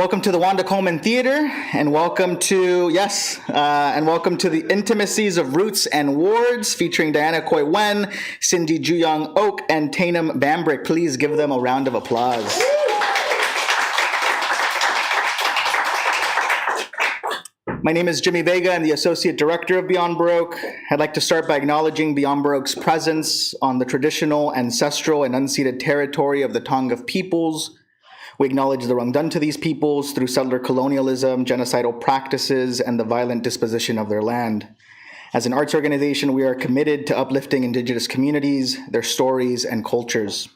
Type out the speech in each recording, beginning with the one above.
Welcome to the Wanda Coleman Theater, and welcome to the Intimacies of Roots and Wards, featuring Diana Khoi Nguyen, Cindy Juyoung Ok, and Taneum Bambrick. Please give them a round of applause. My name is Jimmy Vega. I'm the Associate Director of Beyond Baroque. I'd like to start by acknowledging Beyond Baroque's presence on the traditional, ancestral, and unceded territory of the Tonga peoples. We acknowledge the wrong done to these peoples through settler colonialism, genocidal practices, and the violent disposition of their land. As an arts organization, we are committed to uplifting Indigenous communities, their stories, and cultures.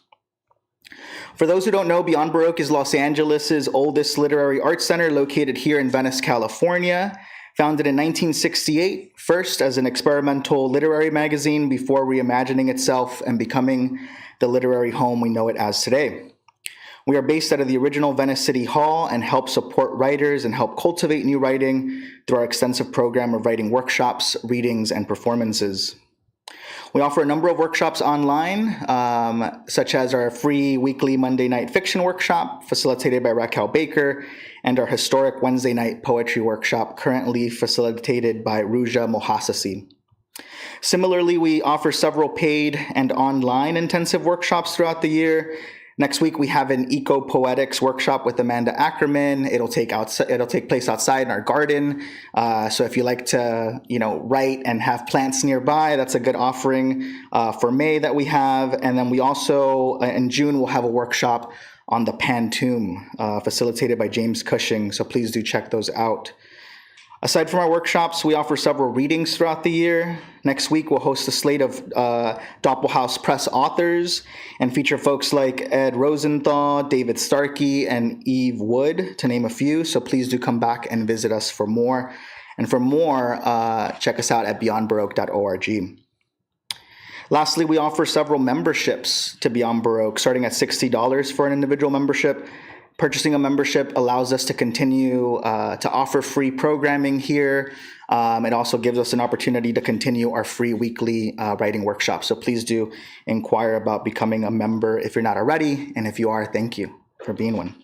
For those who don't know, Beyond Baroque is Los Angeles' oldest literary arts center, located here in Venice, California. Founded in 1968, first as an experimental literary magazine before reimagining itself and becoming the literary home we know it as today. We are based out of the original Venice City Hall and help support writers and help cultivate new writing through our extensive program of writing workshops, readings, and performances. We offer a number of workshops online, such as our free weekly Monday night fiction workshop facilitated by Raquel Baker, and our historic Wednesday night poetry workshop currently facilitated by Ruja Mohasasi. Similarly, we offer several paid and online intensive workshops throughout the year. Next week, we have an eco-poetics workshop with Amanda Ackerman. It'll take place outside in our garden. So if you like to, write and have plants nearby, that's a good offering for May that we have. And then we also, in June, we'll have a workshop on the Pantoum, facilitated by James Cushing. So please do check those out. Aside from our workshops, we offer several readings throughout the year. Next week, we'll host a slate of Doppelhaus Press authors and feature folks like Ed Rosenthal, David Starkey, and Eve Wood, to name a few. So please do come back and visit us for more. And for more, check us out at beyondbaroque.org. Lastly, we offer several memberships to Beyond Baroque, starting at $60 for an individual membership. Purchasing a membership allows us to continue to offer free programming here. It also gives us an opportunity to continue our free weekly writing workshops. So please do inquire about becoming a member if you're not already. And if you are, thank you for being one.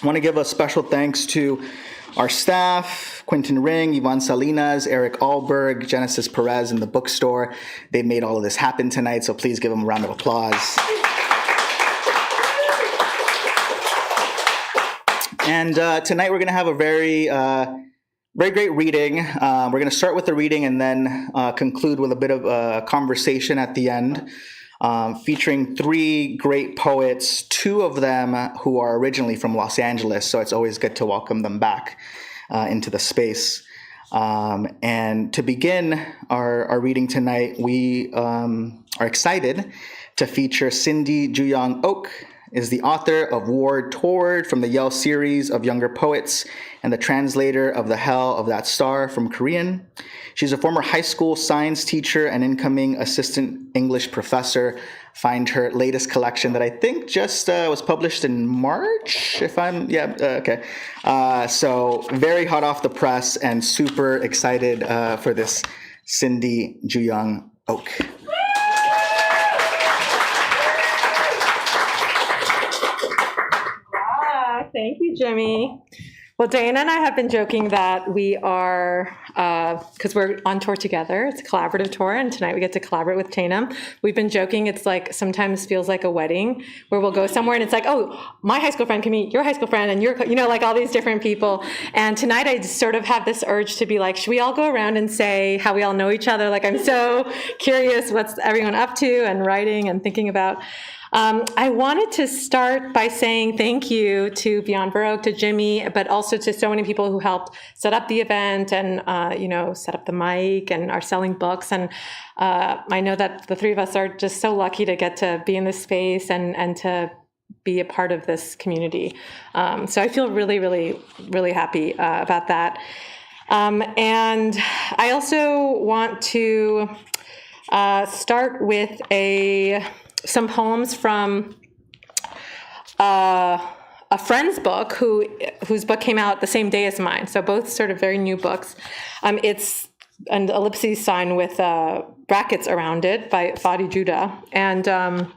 I want to give a special thanks to our staff, Quentin Ring, Yvonne Salinas, Eric Alberg, Genesis Perez in the bookstore. They made all of this happen tonight, so please give them a round of applause. And tonight we're going to have a very great reading. We're going to start with the reading and then conclude with a bit of a conversation at the end, featuring three great poets, two of them who are originally from Los Angeles, so it's always good to welcome them back into the space. And to begin our reading tonight, we are excited to feature Cindy Juyoung Ok, is the author of Ward Toward from the Yale series of younger poets and the translator of The Hell of That Star from Korean. She's a former high school science teacher and incoming assistant English professor. Find her latest collection that I think just was published in March, okay. So very hot off the press and super excited for this Cindy Juyoung Ok. Thank you, Jimmy. Well, Diana and I have been joking that we are, because we're on tour together, it's a collaborative tour, and tonight we get to collaborate with Taneum. We've been joking, it's like, sometimes feels like a wedding, where we'll go somewhere and it's like, oh, my high school friend can meet your high school friend, and your, like all these different people. And tonight I just sort of have this urge to be like, should we all go around and say how we all know each other? Like, I'm so curious what's everyone up to and writing and thinking about. I wanted to start by saying thank you to Beyond Baroque, to Jimmy, but also to so many people who helped set up the event and, set up the mic and are selling books. And I know that the three of us are just so lucky to get to be in this space and to be a part of this community. So I feel really, really, really happy about that. And I also want to start with some poems from a friend's book whose book came out the same day as mine. So both sort of very new books. It's an ellipses sign with brackets around it by Fadi Judah. And I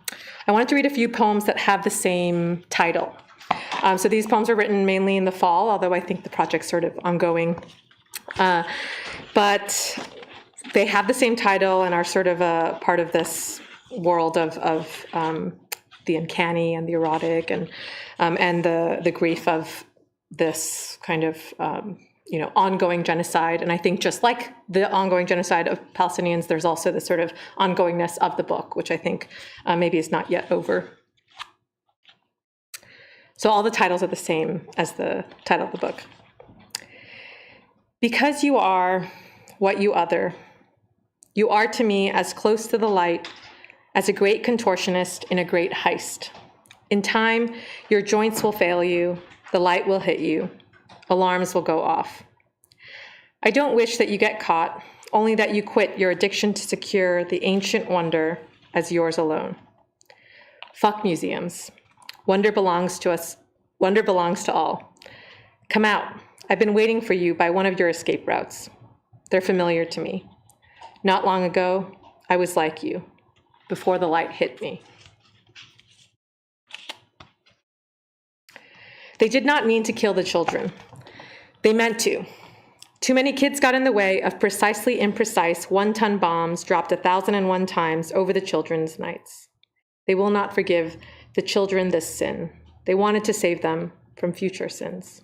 wanted to read a few poems that have the same title. So these poems were written mainly in the fall, although I think the project's sort of ongoing. But they have the same title and are sort of a part of this world of the uncanny and the erotic and the grief of this kind of ongoing genocide. And I think just like the ongoing genocide of Palestinians, there's also the sort of ongoingness of the book, which I think maybe is not yet over. So all the titles are the same as the title of the book. Because you are what you other, you are to me as close to the light as a great contortionist in a great heist. In time, your joints will fail you, the light will hit you, alarms will go off. I don't wish that you get caught, only that you quit your addiction to secure the ancient wonder as yours alone. Fuck museums. Wonder belongs to us. Wonder belongs to all. Come out. I've been waiting for you by one of your escape routes. They're familiar to me. Not long ago, I was like you, before the light hit me. They did not mean to kill the children. They meant to. Too many kids got in the way of precisely imprecise one-ton bombs dropped 1,001 times over the children's nights. They will not forgive the children this sin. They wanted to save them from future sins.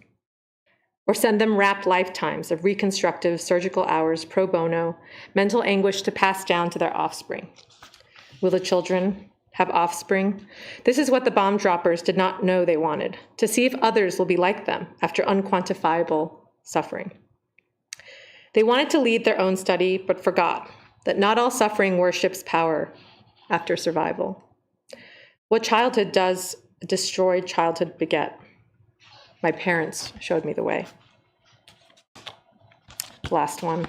Or send them wrapped lifetimes of reconstructive surgical hours pro bono, mental anguish to pass down to their offspring. Will the children have offspring? This is what the bomb droppers did not know they wanted, to see if others will be like them after unquantifiable suffering. They wanted to lead their own study, but forgot that not all suffering worships power after survival. What childhood does destroyed childhood beget? My parents showed me the way. Last one.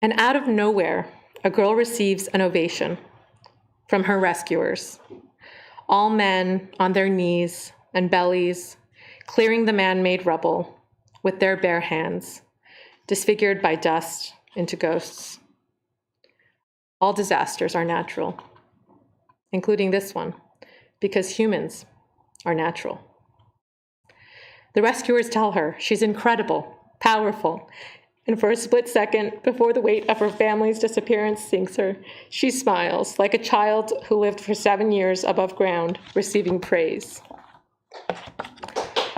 And out of nowhere, a girl receives an ovation from her rescuers. All men on their knees and bellies, clearing the man-made rubble with their bare hands, disfigured by dust into ghosts. All disasters are natural, including this one, because humans are natural. The rescuers tell her she's incredible, powerful, and for a split second, before the weight of her family's disappearance sinks her, she smiles like a child who lived for 7 years above ground, receiving praise.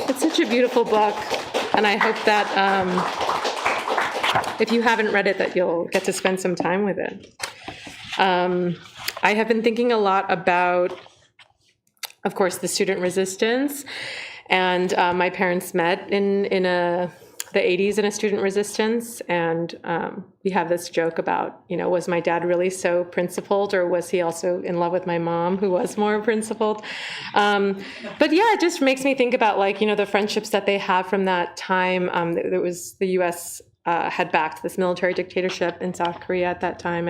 It's such a beautiful book, and I hope that if you haven't read it, that you'll get to spend some time with it. I have been thinking a lot about, of course, the student resistance, and my parents met in the 80s in a student resistance, and we have this joke about, was my dad really so principled, or was he also in love with my mom, who was more principled? But yeah, it just makes me think about the friendships that they have from that time. There was the U.S. Had backed this military dictatorship in South Korea at that time,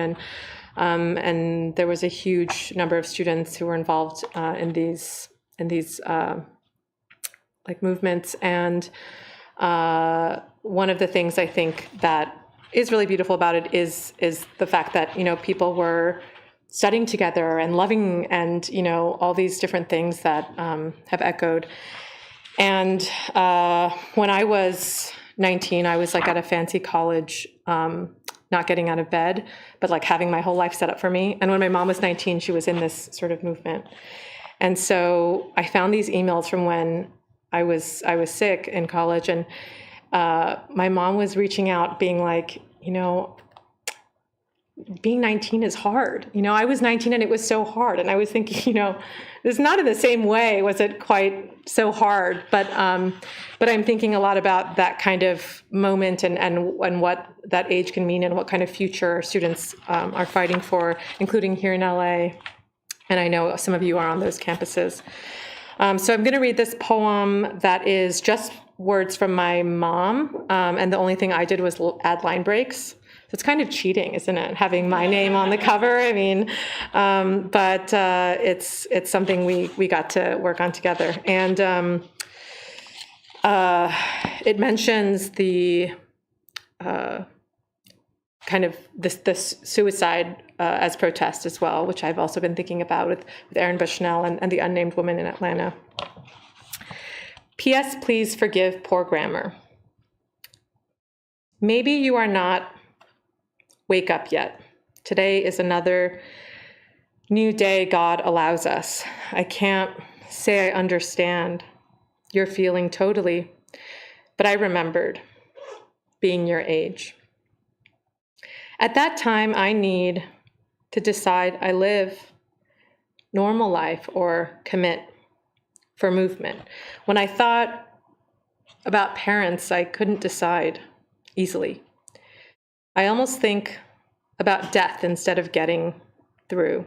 and there was a huge number of students who were involved in these movements. And one of the things I think that is really beautiful about it is the fact that people were studying together and loving, and all these different things that have echoed. And when I was 19, I was at a fancy college, not getting out of bed, but having my whole life set up for me. And when my mom was 19, she was in this sort of movement. And so I found these emails from when I was sick in college, and my mom was reaching out, being like, being 19 is hard. I was 19 and it was so hard. And I was thinking, it's not in the same way was it quite so hard, but I'm thinking a lot about that kind of moment and what that age can mean and what kind of future students are fighting for, including here in LA. And I know some of you are on those campuses. So I'm going to read this poem that is just words from my mom, and the only thing I did was add line breaks. So it's kind of cheating, isn't it, having my name on the cover? I mean, but it's something we got to work on together. And it mentions the kind of this suicide as protest as well, which I've also been thinking about with Aaron Bushnell and the unnamed woman in Atlanta. P.S. Please forgive poor grammar. Maybe you are not wake up yet. Today is another new day God allows us. I can't say I understand your feeling totally, but I remembered being your age. At that time, I need to decide I live normal life or commit for movement. When I thought about parents, I couldn't decide easily. I almost think about death instead of getting through.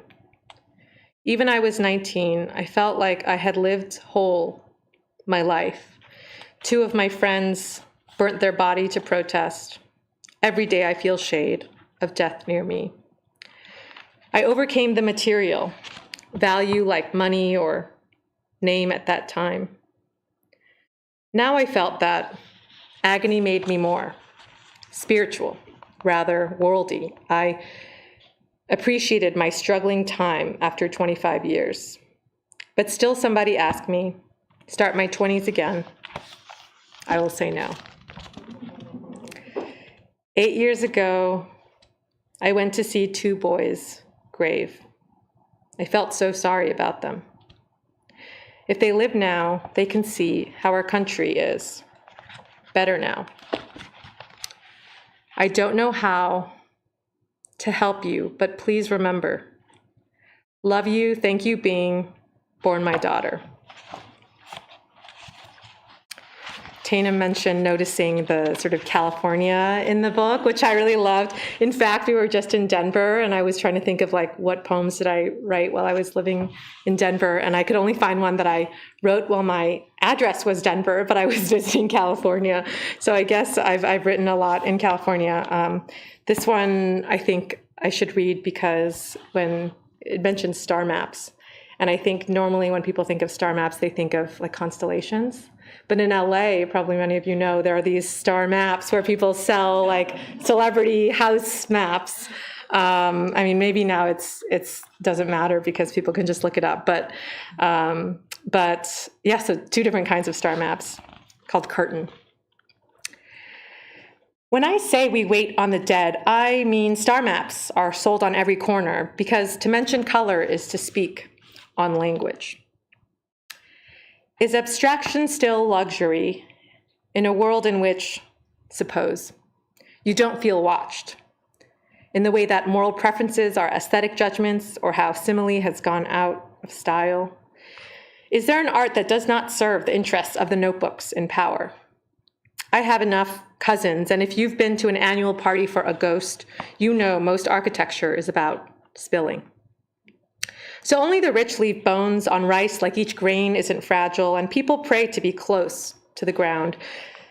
Even I was 19, I felt like I had lived whole my life. 2 of my friends burnt their body to protest. Every day I feel shade of death near me. I overcame the material, value like money or name at that time. Now I felt that agony made me more spiritual, rather worldly. I appreciated my struggling time after 25 years. But still somebody asked me, start my 20s again, I will say no. 8 years ago, I went to see 2 boys' grave. I felt so sorry about them. If they live now, they can see how our country is better now. I don't know how to help you, but please remember, love you, thank you being born my daughter. Taneum mentioned noticing the sort of California in the book, which I really loved. In fact, we were just in Denver, and I was trying to think of like what poems did I write while I was living in Denver, and I could only find one that I wrote while my address was Denver, but I was visiting California. So I guess I've written a lot in California. This one I think I should read because when it mentions star maps, and I think normally when people think of star maps, they think of like constellations. But in LA, probably many of you know, there are these star maps where people sell like celebrity house maps. I mean, maybe now it's doesn't matter because people can just look it up. But yeah, so 2 different kinds of star maps called curtain. When I say we wait on the dead, I mean star maps are sold on every corner because to mention color is to speak on language. Is abstraction still luxury in a world in which, suppose, you don't feel watched, in the way that moral preferences are aesthetic judgments or how simile has gone out of style? Is there an art that does not serve the interests of the notebooks in power? I have enough cousins, and if you've been to an annual party for a ghost, you know most architecture is about spilling. So only the rich leave bones on rice like each grain isn't fragile, and people pray to be close to the ground.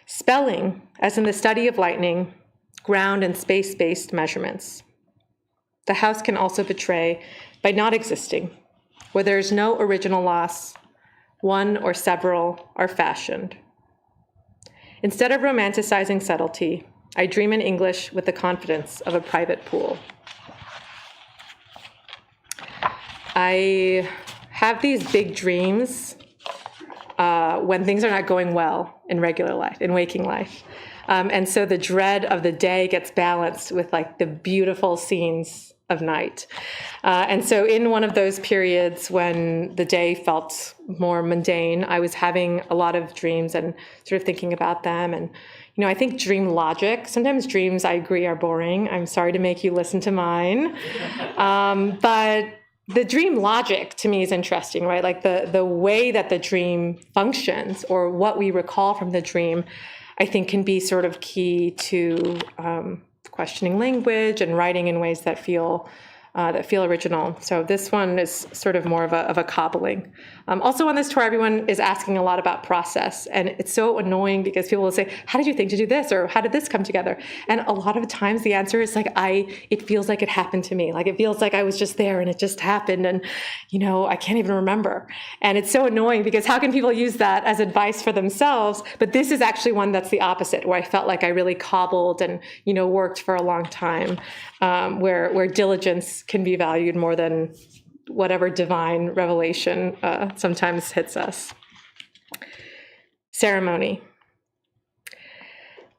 Spelling, as in the study of lightning, ground and space-based measurements. The house can also betray by not existing, where there is no original loss, one or several are fashioned. Instead of romanticizing subtlety, I dream in English with the confidence of a private pool. I have these big dreams when things are not going well in regular life, in waking life. And so the dread of the day gets balanced with like the beautiful scenes of night. And so in one of those periods when the day felt more mundane, I was having a lot of dreams and sort of thinking about them. And, you know, I think dream logic, sometimes dreams I agree are boring. I'm sorry to make you listen to mine. But the dream logic to me is interesting, right? Like the way that the dream functions or what we recall from the dream, I think can be sort of key to questioning language and writing in ways that feel original. So this one is sort of more of a cobbling. Also on this tour, everyone is asking a lot about process. And it's so annoying because people will say, how did you think to do this? Or how did this come together? And a lot of times the answer is like, it feels like it happened to me. Like it feels like I was just there and it just happened. And, you know, I can't even remember. And it's so annoying because how can people use that as advice for themselves? But this is actually one that's the opposite, where I felt like I really cobbled and, you know, worked for a long time, where diligence can be valued more than whatever divine revelation sometimes hits us. Ceremony.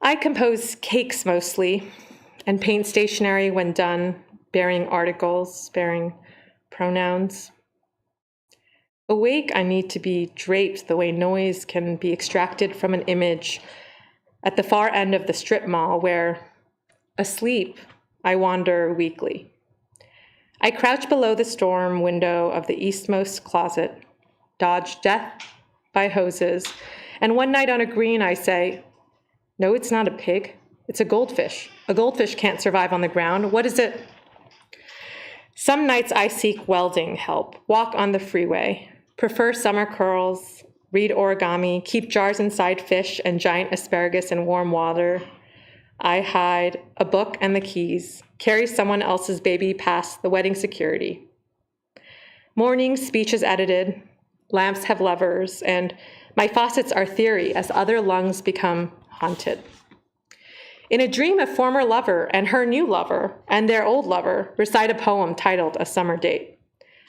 I compose cakes mostly and paint stationery when done, bearing articles, bearing pronouns. Awake, I need to be draped the way noise can be extracted from an image at the far end of the strip mall where, asleep, I wander weakly. I crouch below the storm window of the eastmost closet, dodge death by hoses, and one night on a green I say, no, it's not a pig, it's a goldfish. A goldfish can't survive on the ground. What is it? Some nights I seek welding help, walk on the freeway, prefer summer curls, read origami, keep jars inside fish and giant asparagus in warm water. I hide a book and the keys, carry someone else's baby past the wedding security. Morning speech is edited, lamps have levers, and my faucets are theory as other lungs become haunted. In a dream, a former lover and her new lover and their old lover recite a poem titled A Summer Date.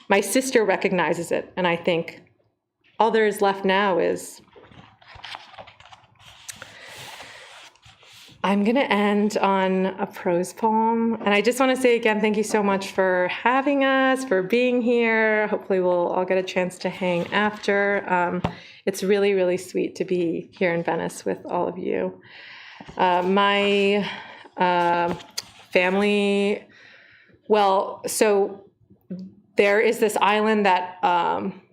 My sister recognizes it, and I think, all there is left now is... I'm going to end on a prose poem. And I just want to say again, thank you so much for having us, for being here. Hopefully we'll all get a chance to hang after. It's really, really sweet to be here in Venice with all of you. My family, well, so there is this island that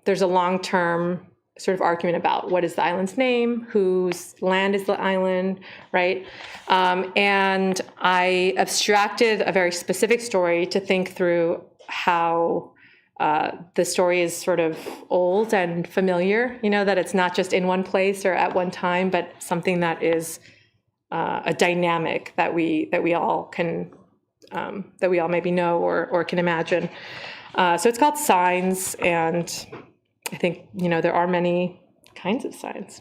there's a long-term sort of argument about what is the island's name, whose land is the island, right? And I abstracted a very specific story to think through how the story is sort of old and familiar, you know, that it's not just in one place or at one time, but something that is a dynamic that we all can, that we all maybe know or can imagine. So it's called Signs, and I think, you know, there are many kinds of signs.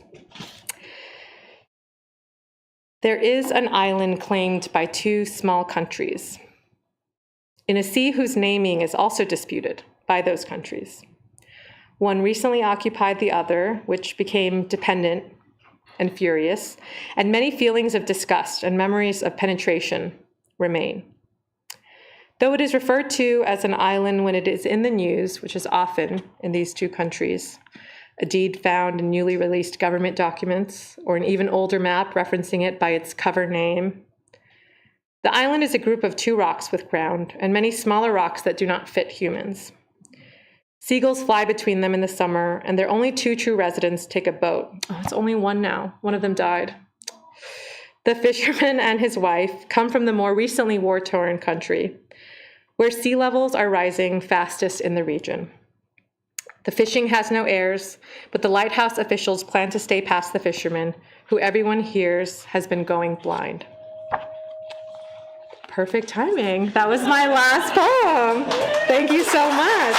There is an island claimed by two small countries in a sea whose naming is also disputed by those countries. One recently occupied the other, which became dependent and furious, and many feelings of disgust and memories of penetration remain. Though it is referred to as an island when it is in the news, which is often in these two countries, a deed found in newly released government documents, or an even older map referencing it by its cover name, the island is a group of two rocks with ground and many smaller rocks that do not fit humans. Seagulls fly between them in the summer, and their only two true residents take a boat. Oh, it's only one now. One of them died. The fisherman and his wife come from the more recently war-torn country, where sea levels are rising fastest in the region. The fishing has no heirs, but the lighthouse officials plan to stay past the fisherman, who everyone hears has been going blind. Perfect timing. That was my last poem. Thank you so much.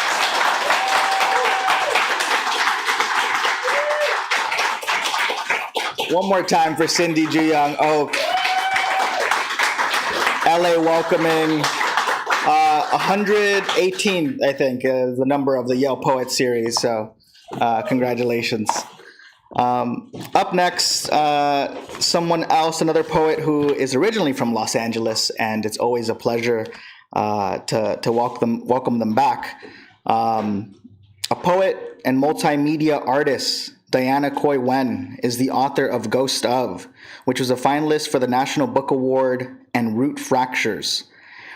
One more time for Cindy Juyoung Ok. LA welcoming 118, I think, is the number of the Yale Poet Series. So congratulations. Up next, someone else, another poet who is originally from Los Angeles, and it's always a pleasure to welcome them back. A poet and multimedia artist, Diana Khoi Nguyen, is the author of Ghost of, which was a finalist for the National Book Award, and Root Fractures.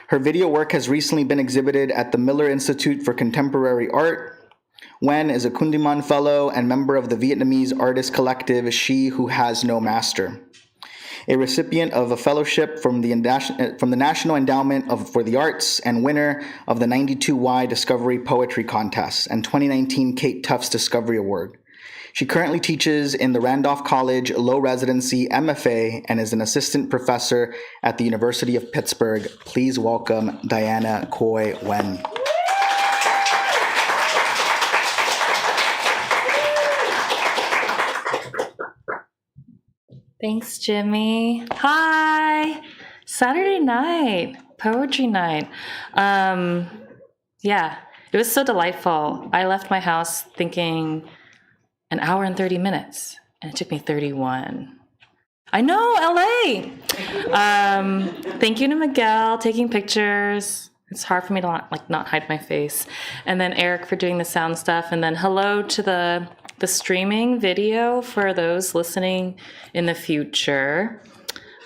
Her video work has recently been exhibited at the Miller Institute for Contemporary Art. Nguyen is a Kundiman Fellow and member of the Vietnamese artist collective She Who Has No Master, a recipient of a fellowship from the National Endowment for the Arts and winner of the 92Y Discovery Poetry Contest and 2019 Kate Tufts Discovery Award. She currently teaches in the Randolph College Low-Residency MFA and is an assistant professor at the University of Pittsburgh. Please welcome Diana Khoi Nguyen. Thanks, Jimmy. Hi. Saturday night. poetry night. Yeah, it was so delightful. I left my house thinking an hour and 30 minutes, and it took me 31. I know, LA. Thank you to Miguel taking pictures. It's hard for me to not hide my face. And then Eric for doing the sound stuff. And then hello to the streaming video for those listening in the future.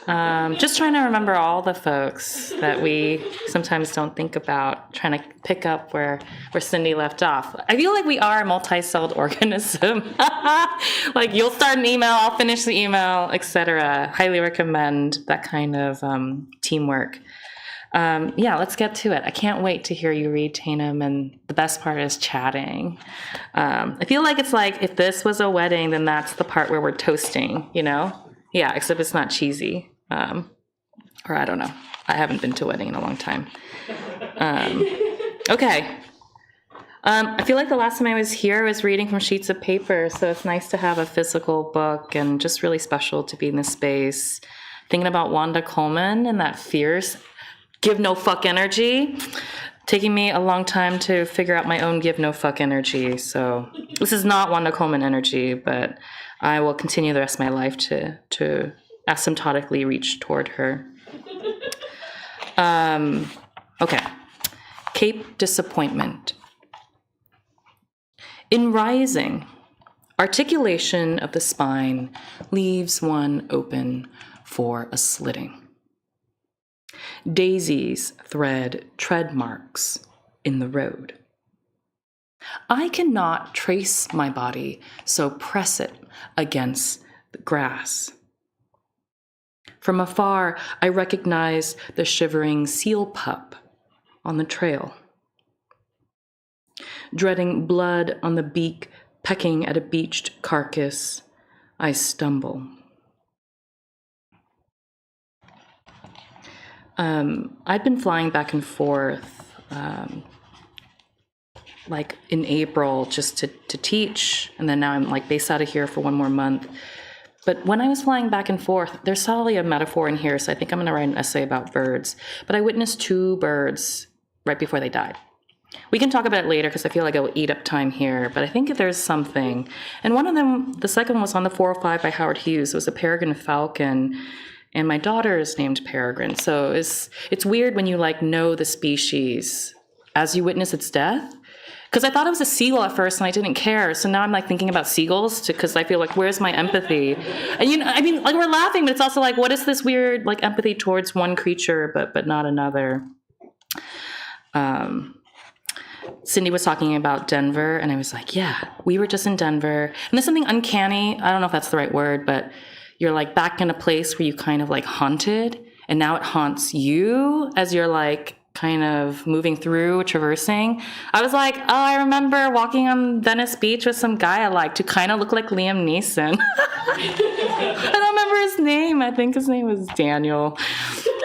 Just trying to remember all the folks that we sometimes don't think about, trying to pick up where Cindy left off. I feel like we are a multi-celled organism. Like you'll start an email, I'll finish the email, etc. Highly recommend that kind of teamwork. Yeah, let's get to it. I can't wait to hear you read, Taneum, and the best part is chatting. I feel like it's like if this was a wedding, then that's the part where we're toasting, you know? Yeah, except it's not cheesy. Or I don't know. I haven't been to a wedding in a long time. Okay. I feel like the last time I was here, I was reading from sheets of paper, so it's nice to have a physical book and just really special to be in this space. Thinking about Wanda Coleman and that fierce give no fuck energy. Taking me a long time to figure out my own give no fuck energy. So this is not Wanda Coleman energy, but I will continue the rest of my life to asymptotically reach toward her. Okay. Cape disappointment. In rising, articulation of the spine leaves one open for a slitting. Daisies thread tread marks in the road. I cannot trace my body, so press it against the grass. From afar, I recognize the shivering seal pup on the trail. Dreading blood on the beak, pecking at a beached carcass, I stumble. I'd been flying back and forth, like in April, just to teach, and then now I'm like based out of here for one more month. But when I was flying back and forth, there's probably a metaphor in here, so I think I'm going to write an essay about birds. But I witnessed 2 birds right before they died. We can talk about it later because I feel like it'll eat up time here, but I think there's something. And one of them, the second one was on the 405 by Howard Hughes. It was a peregrine falcon, and my daughter is named Peregrine. So it's weird when you like know the species as you witness its death. Because I thought it was a seagull at first and I didn't care. So now I'm like thinking about seagulls because I feel like, where's my empathy? And you know, I mean, like we're laughing, but it's also like, what is this weird like empathy towards one creature but not another? Cindy was talking about Denver and I was like, yeah, we were just in Denver. And there's something uncanny. I don't know if that's the right word, but you're like back in a place where you kind of like haunted, and now it haunts you as you're like kind of moving through, traversing. I was like, oh, I remember walking on Venice Beach with some guy I liked who kind of looked like Liam Neeson. I don't remember his name. I think his name was Daniel.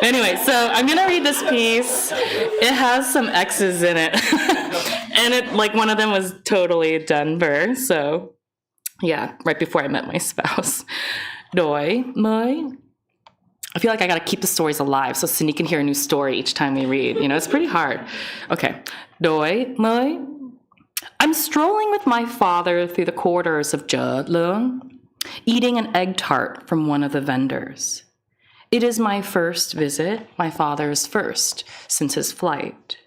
Anyway, so I'm gonna read this piece. It has some X's in it. And it like one of them was totally Denver. So yeah, right before I met my spouse. Doi mới. I feel like I gotta keep the stories alive so Cindy can hear a new story each time we read. You know, it's pretty hard. Okay. Doi mới. I'm strolling with my father through the corridors of Chợ Lớn, eating an egg tart from one of the vendors. It is my first visit, my father's first, since his flight.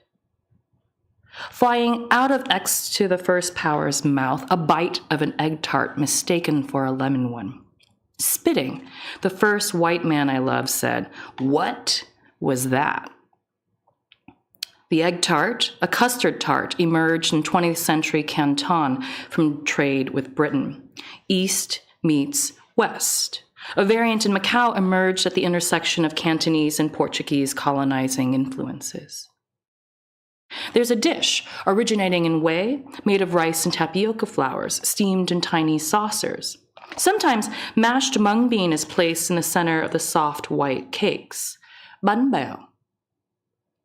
Flying out of X to the first power's mouth, a bite of an egg tart mistaken for a lemon one. Spitting, the first white man I love said, "What was that?" The egg tart, a custard tart, emerged in 20th century Canton from trade with Britain. East meets West. A variant in Macau emerged at the intersection of Cantonese and Portuguese colonizing influences. There's a dish originating in Hue, made of rice and tapioca flours, steamed in tiny saucers. Sometimes mashed mung bean is placed in the center of the soft white cakes. Bánh bèo.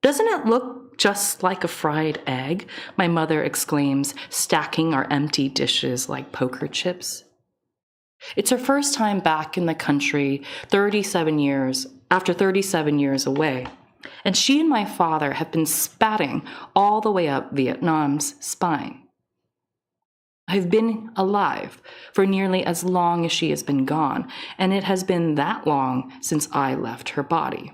Doesn't it look just like a fried egg? My mother exclaims, stacking our empty dishes like poker chips. It's her first time back in the country, after 37 years away. And she and my father have been spatting all the way up Vietnam's spine. I've been alive for nearly as long as she has been gone, and it has been that long since I left her body.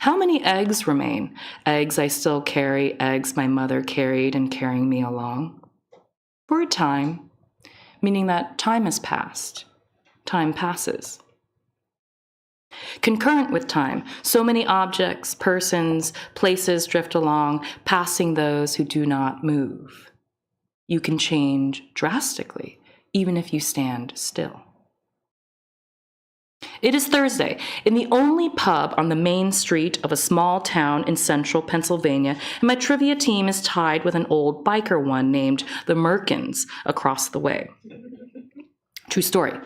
How many eggs remain? Eggs I still carry, eggs my mother carried and carrying me along. For a time, meaning that time has passed. Time passes. Concurrent with time, so many objects, persons, places drift along, passing those who do not move. You can change drastically, even if you stand still. It is Thursday, in the only pub on the main street of a small town in central Pennsylvania, and my trivia team is tied with an old biker one named the Merkins across the way. True story.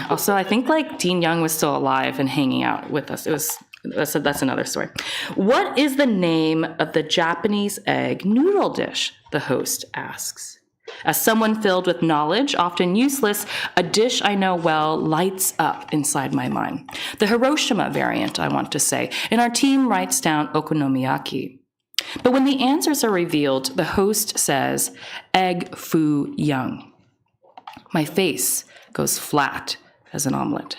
Also, I think Dean Young was still alive and hanging out with us. That's another story. What is the name of the Japanese egg noodle dish? The host asks. As someone filled with knowledge, often useless, a dish I know well lights up inside my mind. The Hiroshima variant, I want to say, and our team writes down okonomiyaki. But when the answers are revealed, the host says, egg foo young. My face goes flat as an omelet.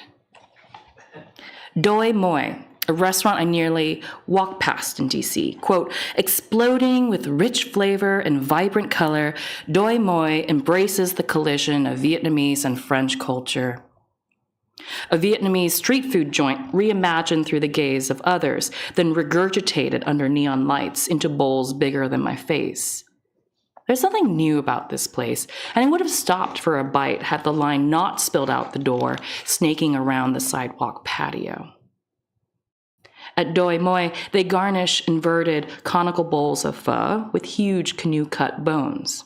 Doi Moi, a restaurant I nearly walked past in DC. Quote, exploding with rich flavor and vibrant color, Doi Moi embraces the collision of Vietnamese and French culture. A Vietnamese street food joint reimagined through the gaze of others, then regurgitated under neon lights into bowls bigger than my face. There's something new about this place, and I would have stopped for a bite had the line not spilled out the door, snaking around the sidewalk patio. At Doi Moi, they garnish inverted, conical bowls of pho with huge canoe-cut bones.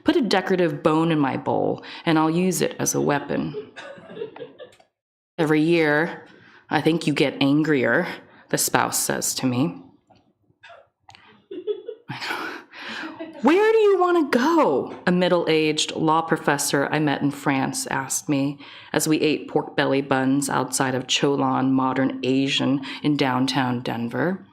Put a decorative bone in my bowl, and I'll use it as a weapon. Every year, I think you get angrier, the spouse says to me. Where do you want to go? A middle-aged law professor I met in France asked me as we ate pork belly buns outside of Cholan Modern Asian in downtown Denver.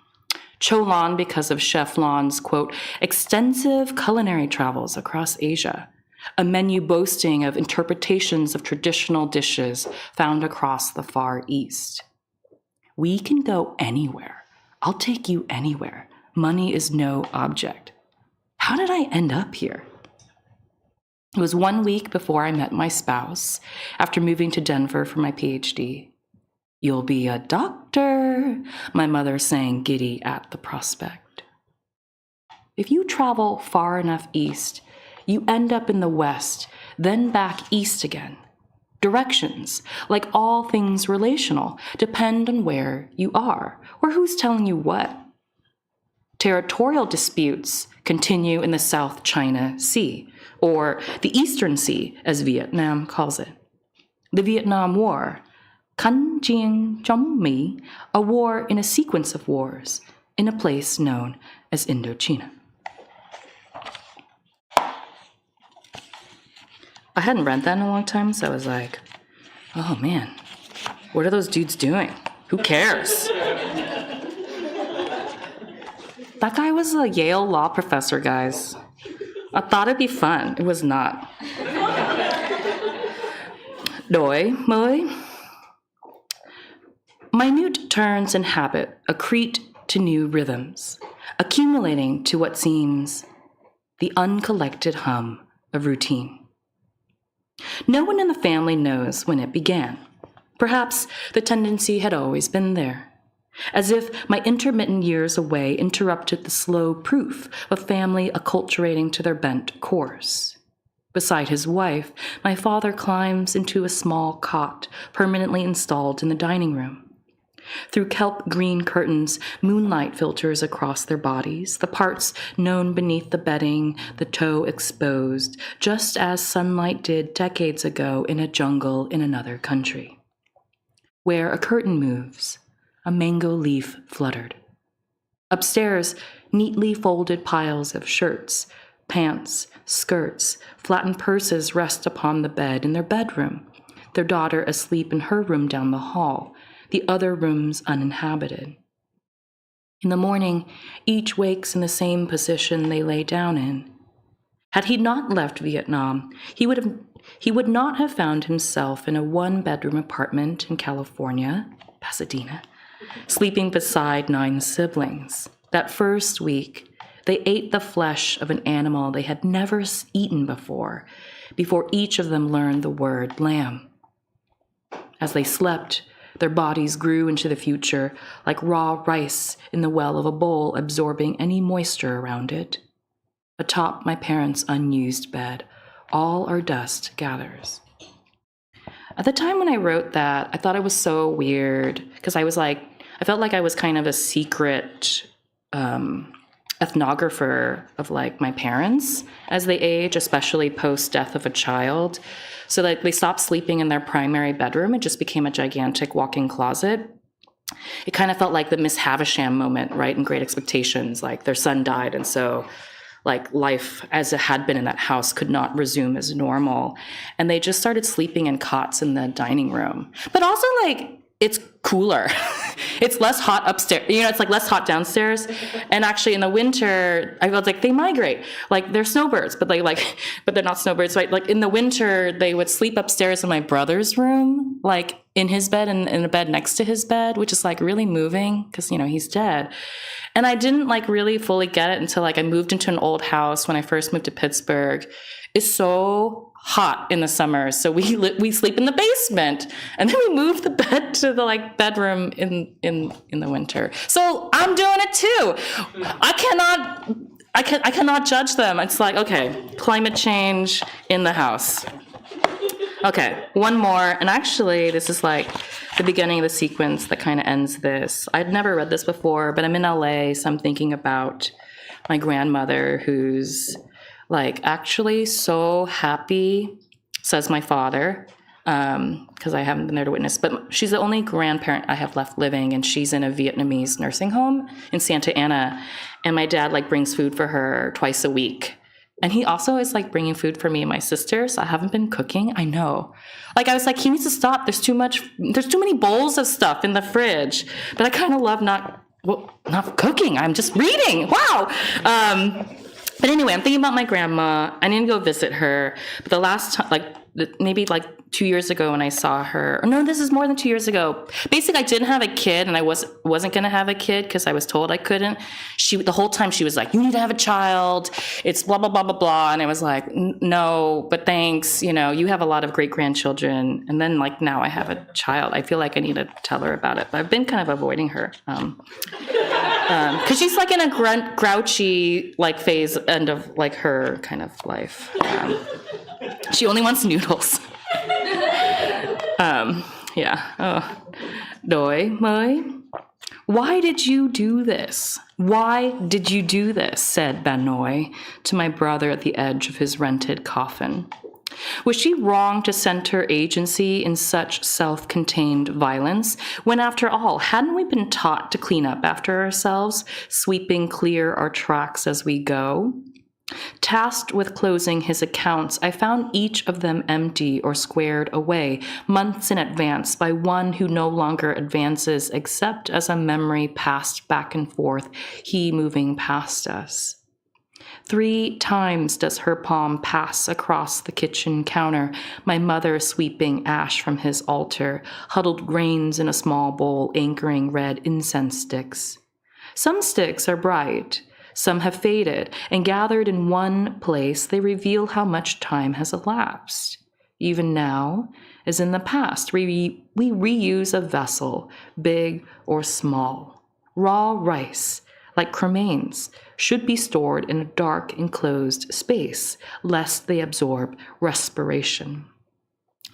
Cholan because of Chef Lan's, quote, extensive culinary travels across Asia, a menu boasting of interpretations of traditional dishes found across the Far East. We can go anywhere. I'll take you anywhere. Money is no object. How did I end up here? It was 1 week before I met my spouse, after moving to Denver for my PhD. You'll be a doctor, my mother sang giddy at the prospect. If you travel far enough east, you end up in the west, then back east again. Directions, like all things relational, depend on where you are, or who's telling you what. Territorial disputes continue in the South China Sea, or the Eastern Sea, as Vietnam calls it. The Vietnam War, Khăn Giang Chống Mỹ, a war in a sequence of wars, in a place known as Indochina. I hadn't read that in a long time, so I was like, oh man, what are those dudes doing? Who cares? That guy was a Yale law professor, guys. I thought it'd be fun. It was not. Doi Moi. Minute turns in habit accrete to new rhythms, accumulating to what seems the uncollected hum of routine. No one in the family knows when it began. Perhaps the tendency had always been there, as if my intermittent years away interrupted the slow proof of family acculturating to their bent course. Beside his wife, my father climbs into a small cot permanently installed in the dining room. Through kelp green curtains, moonlight filters across their bodies, the parts known beneath the bedding, the toe exposed, just as sunlight did decades ago in a jungle in another country. Where a curtain moves, a mango leaf fluttered. Upstairs, neatly folded piles of shirts, pants, skirts, flattened purses rest upon the bed in their bedroom, their daughter asleep in her room down the hall, the other rooms uninhabited. In the morning, each wakes in the same position they lay down in. Had he not left Vietnam, he would not have found himself in a one-bedroom apartment in California, Pasadena, sleeping beside 9 siblings. That first week, they ate the flesh of an animal they had never eaten before each of them learned the word lamb. As they slept, their bodies grew into the future like raw rice in the well of a bowl, absorbing any moisture around it. Atop my parents' unused bed, all our dust gathers. At the time when I wrote that, I thought it was so weird because I felt like I was kind of a secret ethnographer of like my parents as they age, especially post-death of a child. So like they stopped sleeping in their primary bedroom. It just became a gigantic walk-in closet. It kind of felt like the Miss Havisham moment, right, in Great Expectations. Like their son died, and so like life as it had been in that house could not resume as normal. And they just started sleeping in cots in the dining room. But also like it's cooler. It's less hot upstairs. It's like less hot downstairs. And actually in the winter, I felt like they migrate. Like they're snowbirds, but but they're not snowbirds, right? Like in the winter, they would sleep upstairs in my brother's room, like in his bed and in a bed next to his bed, which is like really moving because, he's dead. And I didn't like really fully get it until like I moved into an old house when I first moved to Pittsburgh. It's so hot in the summer, so we sleep in the basement, and then we move the bed to the like bedroom in the winter. So I'm doing it too. I cannot judge them. It's like, okay, climate change in the house. Okay, one more, and actually this is like the beginning of the sequence that kind of ends this. I'd never read this before, but I'm in LA, so I'm thinking about my grandmother who's like actually so happy, says my father, because I haven't been there to witness, but she's the only grandparent I have left living, and she's in a Vietnamese nursing home in Santa Ana, and my dad like brings food for her twice a week. And he also is like bringing food for me and my sister, so I haven't been cooking. I know. Like I was like, he needs to stop. There's too many bowls of stuff in the fridge. But I kind of love not cooking. I'm just reading. Wow. But anyway, I'm thinking about my grandma. I need to go visit her. But the last time, maybe 2 years ago when I saw her, or no, this is more than 2 years ago. Basically, I didn't have a kid, and I wasn't going to have a kid because I was told I couldn't. The whole time she was like, you need to have a child. It's blah, blah, blah, blah, blah. And I was like, no, but thanks. You have a lot of great grandchildren. And then now I have a child. I feel like I need to tell her about it. But I've been kind of avoiding her. Because she's like in a grouchy phase end of her kind of life. She only wants noodles. Yeah. Oh. Doi mới. Why did you do this? Why did you do this? Said Banoi to my brother at the edge of his rented coffin. Was she wrong to center agency in such self-contained violence, when after all, hadn't we been taught to clean up after ourselves, sweeping clear our tracks as we go? Tasked with closing his accounts, I found each of them empty or squared away, months in advance, by one who no longer advances except as a memory passed back and forth, he moving past us. 3 times does her palm pass across the kitchen counter, my mother sweeping ash from his altar, huddled grains in a small bowl anchoring red incense sticks. Some sticks are bright, some have faded, and gathered in one place, they reveal how much time has elapsed. Even now, as in the past, we reuse a vessel, big or small. Raw rice, like cremains, should be stored in a dark, enclosed space, lest they absorb respiration.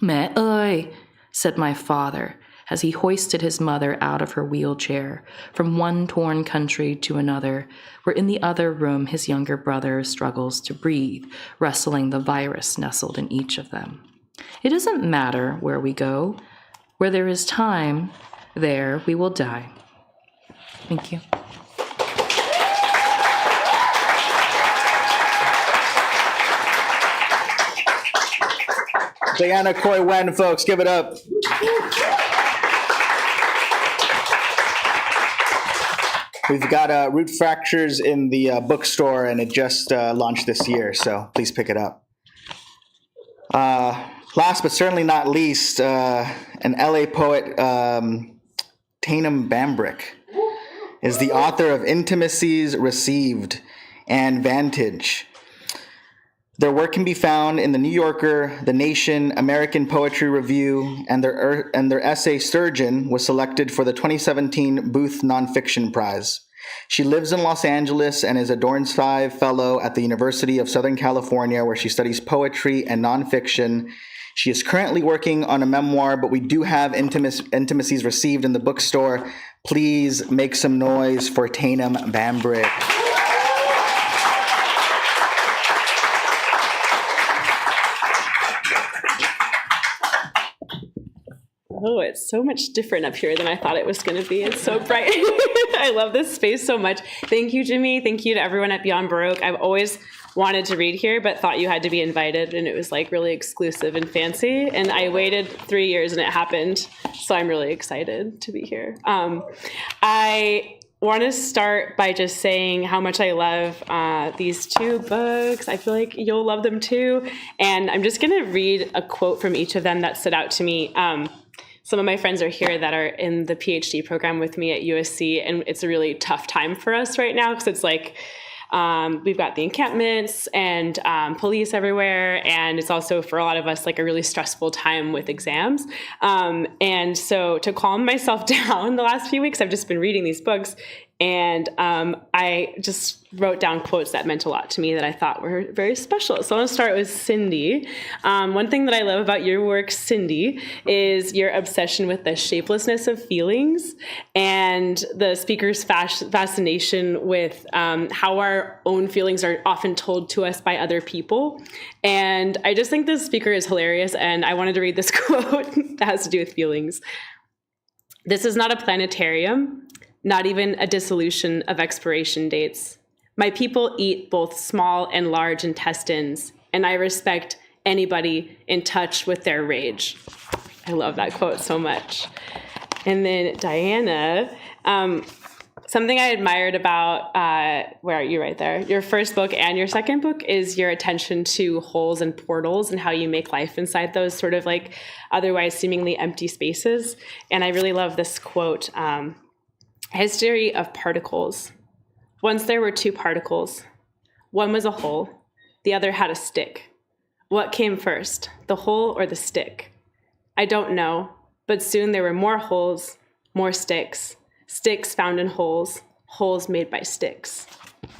Mẹ ơi, said my father, as he hoisted his mother out of her wheelchair, from one torn country to another, where in the other room his younger brother struggles to breathe, wrestling the virus nestled in each of them. It doesn't matter where we go. Where there is time, there we will die. Thank you. Diana Khoi Nguyen, folks, give it up. We've got Root Fractures in the bookstore, and it just launched this year, so please pick it up. Last but certainly not least, an LA poet, Taneum Bambrick, is the author of Intimacies, Received, and Vantage. Their work can be found in The New Yorker, The Nation, American Poetry Review, and their essay Sturgeon was selected for the 2017 Booth Nonfiction Prize. She lives in Los Angeles and is a Dorrance 5 Fellow at the University of Southern California, where she studies poetry and nonfiction. She is currently working on a memoir, but we do have Intimacies Received in the bookstore. Please make some noise for Taneum Bambrick. Oh, it's so much different up here than I thought it was going to be. It's so bright. I love this space so much. Thank you, Jimmy. Thank you to everyone at Beyond Baroque. I've always wanted to read here, but thought you had to be invited, and it was like really exclusive and fancy. And I waited 3 years, and it happened. So I'm really excited to be here. I want to start by just saying how much I love these two books. I feel like you'll love them too. And I'm just going to read a quote from each of them that stood out to me. Some of my friends are here that are in the PhD program with me at USC, and it's a really tough time for us right now because it's like we've got the encampments and police everywhere, and it's also for a lot of us like a really stressful time with exams. And so to calm myself down the last few weeks, I've just been reading these books, and I just wrote down quotes that meant a lot to me that I thought were very special. So I want to start with Cindy. One thing that I love about your work, Cindy, is your obsession with the shapelessness of feelings and the speaker's fascination with how our own feelings are often told to us by other people. And I just think this speaker is hilarious, and I wanted to read this quote that has to do with feelings. "This is not a planetarium, not even a dissolution of expiration dates. My people eat both small and large intestines, and I respect anybody in touch with their rage." I love that quote so much. And then Diana, something I admired about, where are you right there? Your first book and your second book is your attention to holes and portals and how you make life inside those sort of like otherwise seemingly empty spaces. And I really love this quote, "History of particles. Once there were two particles. One was a hole, the other had a stick. What came first, the hole or the stick? I don't know, but soon there were more holes, more sticks, sticks found in holes, holes made by sticks."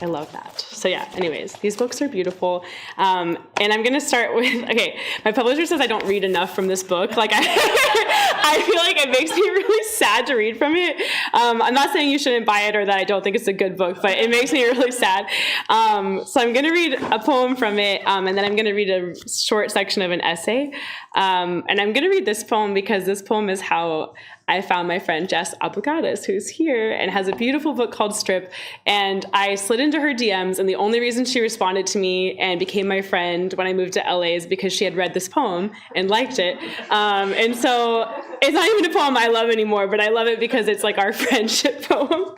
I love that. So yeah, anyways, these books are beautiful. And I'm going to start with, okay, my publisher says I don't read enough from this book. Like I feel like it makes me really sad to read from it. I'm not saying you shouldn't buy it or that I don't think it's a good book, but it makes me really sad. So I'm going to read a poem from it, and then I'm going to read a short section of an essay. And I'm going to read this poem because this poem is how I found my friend Jess Abogadas, who's here and has a beautiful book called Strip. And I slid into her DMs, and the only reason she responded to me and became my friend when I moved to LA is because she had read this poem and liked it. And so it's not even a poem I love anymore, but I love it because it's like our friendship poem.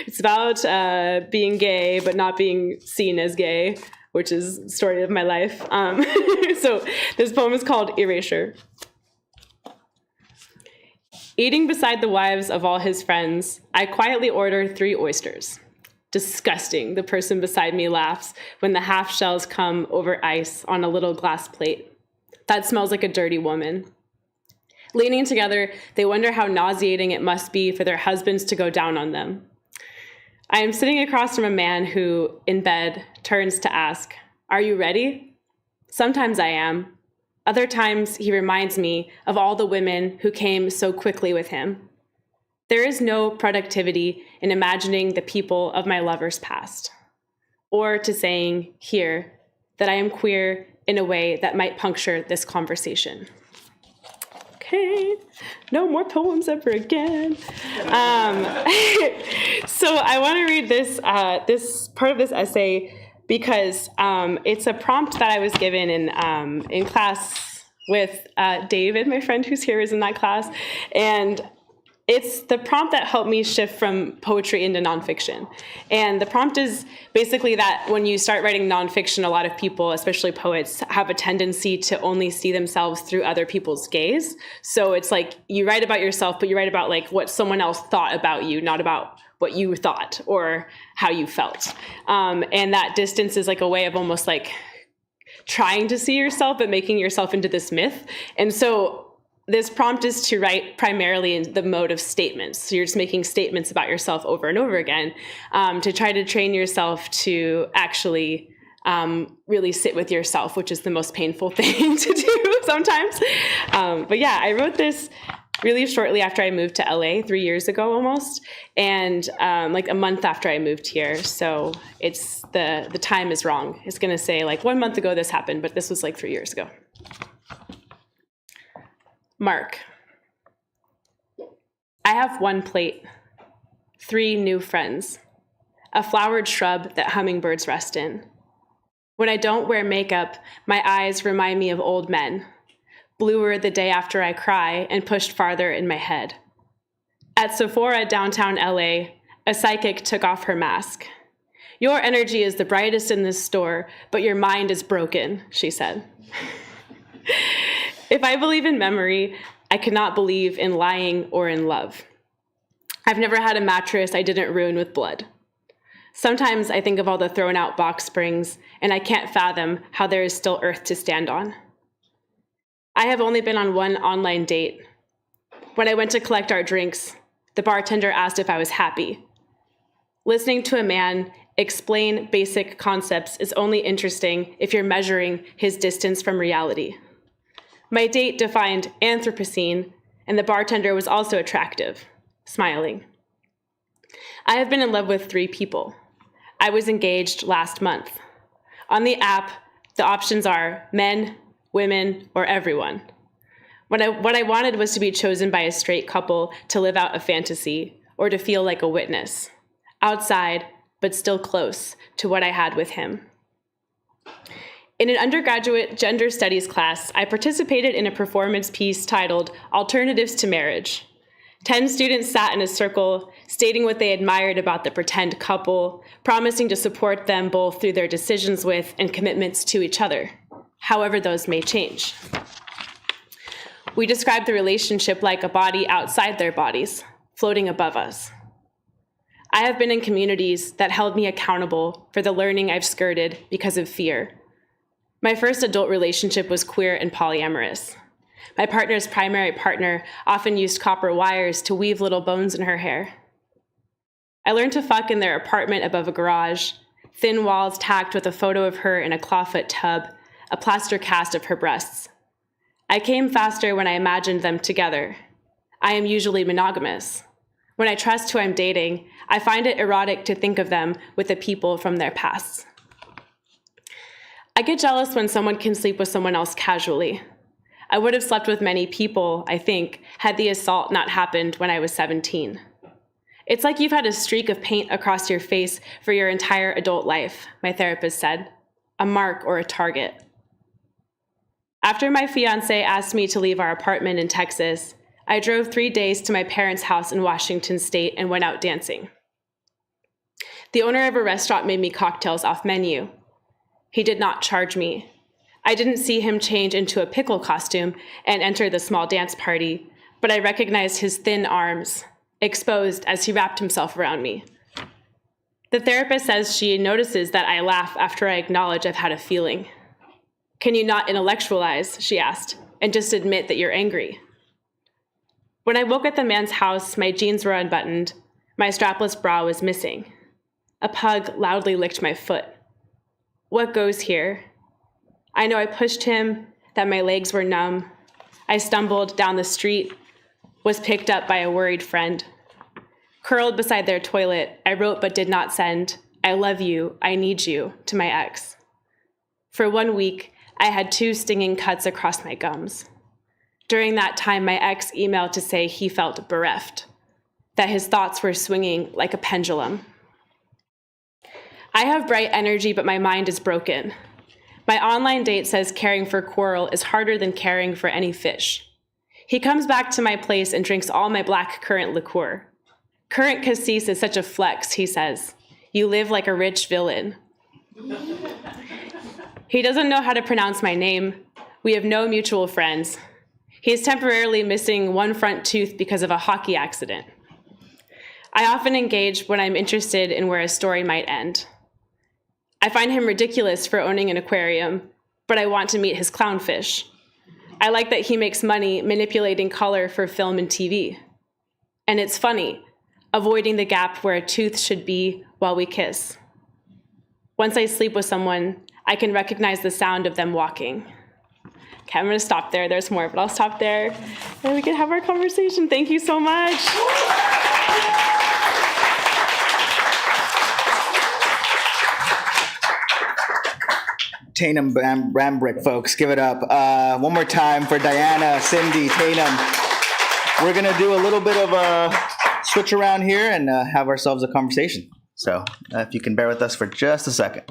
It's about being gay, but not being seen as gay, which is the story of my life. So this poem is called Erasure. Eating beside the wives of all his friends, I quietly order 3 oysters. Disgusting, the person beside me laughs when the half shells come over ice on a little glass plate. That smells like a dirty woman. Leaning together, they wonder how nauseating it must be for their husbands to go down on them. I am sitting across from a man who, in bed, turns to ask, "Are you ready?" Sometimes I am. Other times, he reminds me of all the women who came so quickly with him. There is no productivity in imagining the people of my lover's past, or to saying here that I am queer in a way that might puncture this conversation. Okay, no more poems ever again. So I want to read this part of this essay because it's a prompt that I was given in class with David, my friend who's here, is in that class. And it's the prompt that helped me shift from poetry into nonfiction. And the prompt is basically that when you start writing nonfiction, a lot of people, especially poets, have a tendency to only see themselves through other people's gaze. So it's like you write about yourself, but you write about like what someone else thought about you, not about what you thought or how you felt. And that distance is like a way of almost like trying to see yourself, but making yourself into this myth. And so this prompt is to write primarily in the mode of statements. So you're just making statements about yourself over and over again, to try to train yourself to actually really sit with yourself, which is the most painful thing to do sometimes. But yeah, I wrote this really shortly after I moved to LA 3 years ago almost, and like a month after I moved here. So it's the time is wrong. It's going to say like 1 month ago this happened, but this was like 3 years ago. Mark. I have 1 plate, 3 new friends, a flowered shrub that hummingbirds rest in. When I don't wear makeup, my eyes remind me of old men, bluer the day after I cry and pushed farther in my head. At Sephora downtown LA, a psychic took off her mask. Your energy is the brightest in this store, but your mind is broken, she said. If I believe in memory, I cannot believe in lying or in love. I've never had a mattress I didn't ruin with blood. Sometimes I think of all the thrown out box springs, and I can't fathom how there is still earth to stand on. I have only been on 1 online date. When I went to collect our drinks, the bartender asked if I was happy. Listening to a man explain basic concepts is only interesting if you're measuring his distance from reality. My date defined Anthropocene, and the bartender was also attractive, smiling. I have been in love with 3 people. I was engaged last month. On the app, the options are men, women, or everyone. What I wanted was to be chosen by a straight couple to live out a fantasy or to feel like a witness, outside, but still close to what I had with him. In an undergraduate gender studies class, I participated in a performance piece titled Alternatives to Marriage. 10 students sat in a circle, stating what they admired about the pretend couple, promising to support them both through their decisions with and commitments to each other, however those may change. We described the relationship like a body outside their bodies, floating above us. I have been in communities that held me accountable for the learning I've skirted because of fear. My first adult relationship was queer and polyamorous. My partner's primary partner often used copper wires to weave little bones in her hair. I learned to fuck in their apartment above a garage, thin walls tacked with a photo of her in a clawfoot tub, a plaster cast of her breasts. I came faster when I imagined them together. I am usually monogamous. When I trust who I'm dating, I find it erotic to think of them with the people from their pasts. I get jealous when someone can sleep with someone else casually. I would have slept with many people, I think, had the assault not happened when I was 17. It's like you've had a streak of paint across your face for your entire adult life, my therapist said, a mark or a target. After my fiancé asked me to leave our apartment in Texas, I drove 3 days to my parents' house in Washington State and went out dancing. The owner of a restaurant made me cocktails off menu. He did not charge me. I didn't see him change into a pickle costume and enter the small dance party, but I recognized his thin arms, exposed as he wrapped himself around me. The therapist says she notices that I laugh after I acknowledge I've had a feeling. Can you not intellectualize, she asked, and just admit that you're angry? When I woke at the man's house, my jeans were unbuttoned. My strapless bra was missing. A pug loudly licked my foot. What goes here? I know I pushed him, that my legs were numb. I stumbled down the street, was picked up by a worried friend. Curled beside their toilet, I wrote but did not send, I love you, I need you, to my ex. For 1 week, I had 2 stinging cuts across my gums. During that time, my ex emailed to say he felt bereft, that his thoughts were swinging like a pendulum. I have bright energy, but my mind is broken. My online date says caring for coral is harder than caring for any fish. He comes back to my place and drinks all my black currant liqueur. Currant cassis is such a flex, he says. You live like a rich villain. He doesn't know how to pronounce my name. We have no mutual friends. He is temporarily missing one front tooth because of a hockey accident. I often engage when I'm interested in where a story might end. I find him ridiculous for owning an aquarium, but I want to meet his clownfish. I like that he makes money manipulating color for film and TV. And it's funny, avoiding the gap where a tooth should be while we kiss. Once I sleep with someone, I can recognize the sound of them walking. Okay, I'm gonna stop there. There's more, but I'll stop there and we can have our conversation. Thank you so much. Taneum Bambrick, folks, give it up. One more time for Diana, Cindy, Taneum. We're gonna do a little bit of a switch around here and have ourselves a conversation. So if you can bear with us for just a second.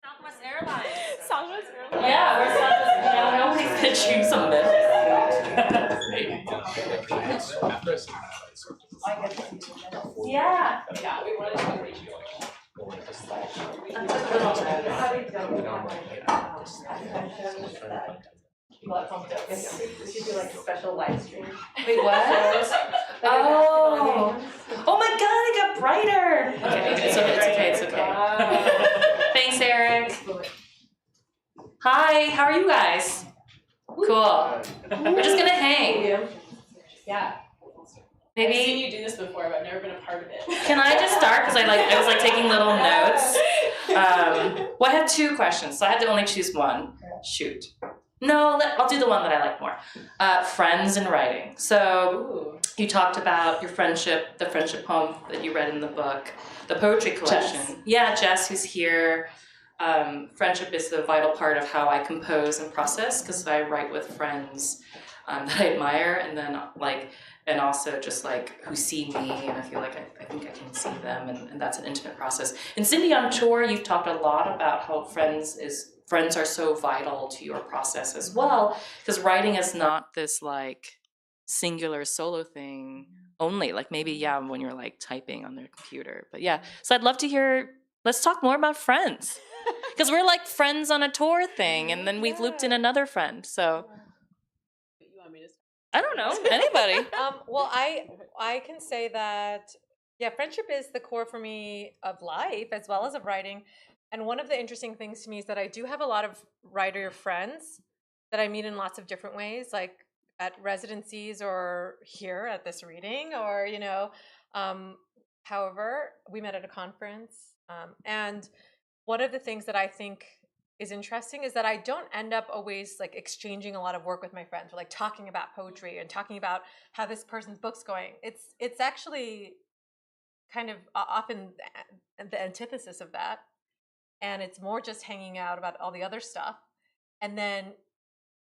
Southwest Airlines. Southwest Airlines. Yeah, we're Southwest. Yeah, nobody's pitching some myth. Yeah. Yeah, we wanted to reach you. This should be like a special live stream. Wait, what? Oh. Oh my God, it got brighter. Okay, it's okay. It's okay. Thanks, Eric. Hi, how are you guys? Cool. We're just gonna hang. Yeah. Maybe. I've seen you do this before, but I've never been a part of it. Can I just start? Because I was taking little notes. Well, I have two questions, so I had to only choose one. Shoot. No, I'll do the one that I like more. Friends and writing. So you talked about your friendship, the friendship poem that you read in the book, the poetry collection. Jess. Yeah, Jess, who's here. Friendship is the vital part of how I compose and process, because I write with friends that I admire, and then and also just who see me, and I feel like I think I can see them, and that's an intimate process. And Cindy, on tour, you've talked a lot about how friends are so vital to your process as well, because writing is not this singular solo thing only. Maybe when you're typing on their computer, but yeah. So I'd love to hear. Let's talk more about friends, because we're friends on a tour thing, and then we've looped in another friend. So. You want me to start? I don't know. Anybody? Well, I can say that, yeah, friendship is the core for me of life as well as of writing. And one of the interesting things to me is that I do have a lot of writer friends that I meet in lots of different ways, like at residencies or here at this reading, or, however, we met at a conference. And one of the things that I think is interesting is that I don't end up always exchanging a lot of work with my friends, or talking about poetry and talking about how this person's book's going. It's actually kind of often the antithesis of that, and it's more just hanging out about all the other stuff. And then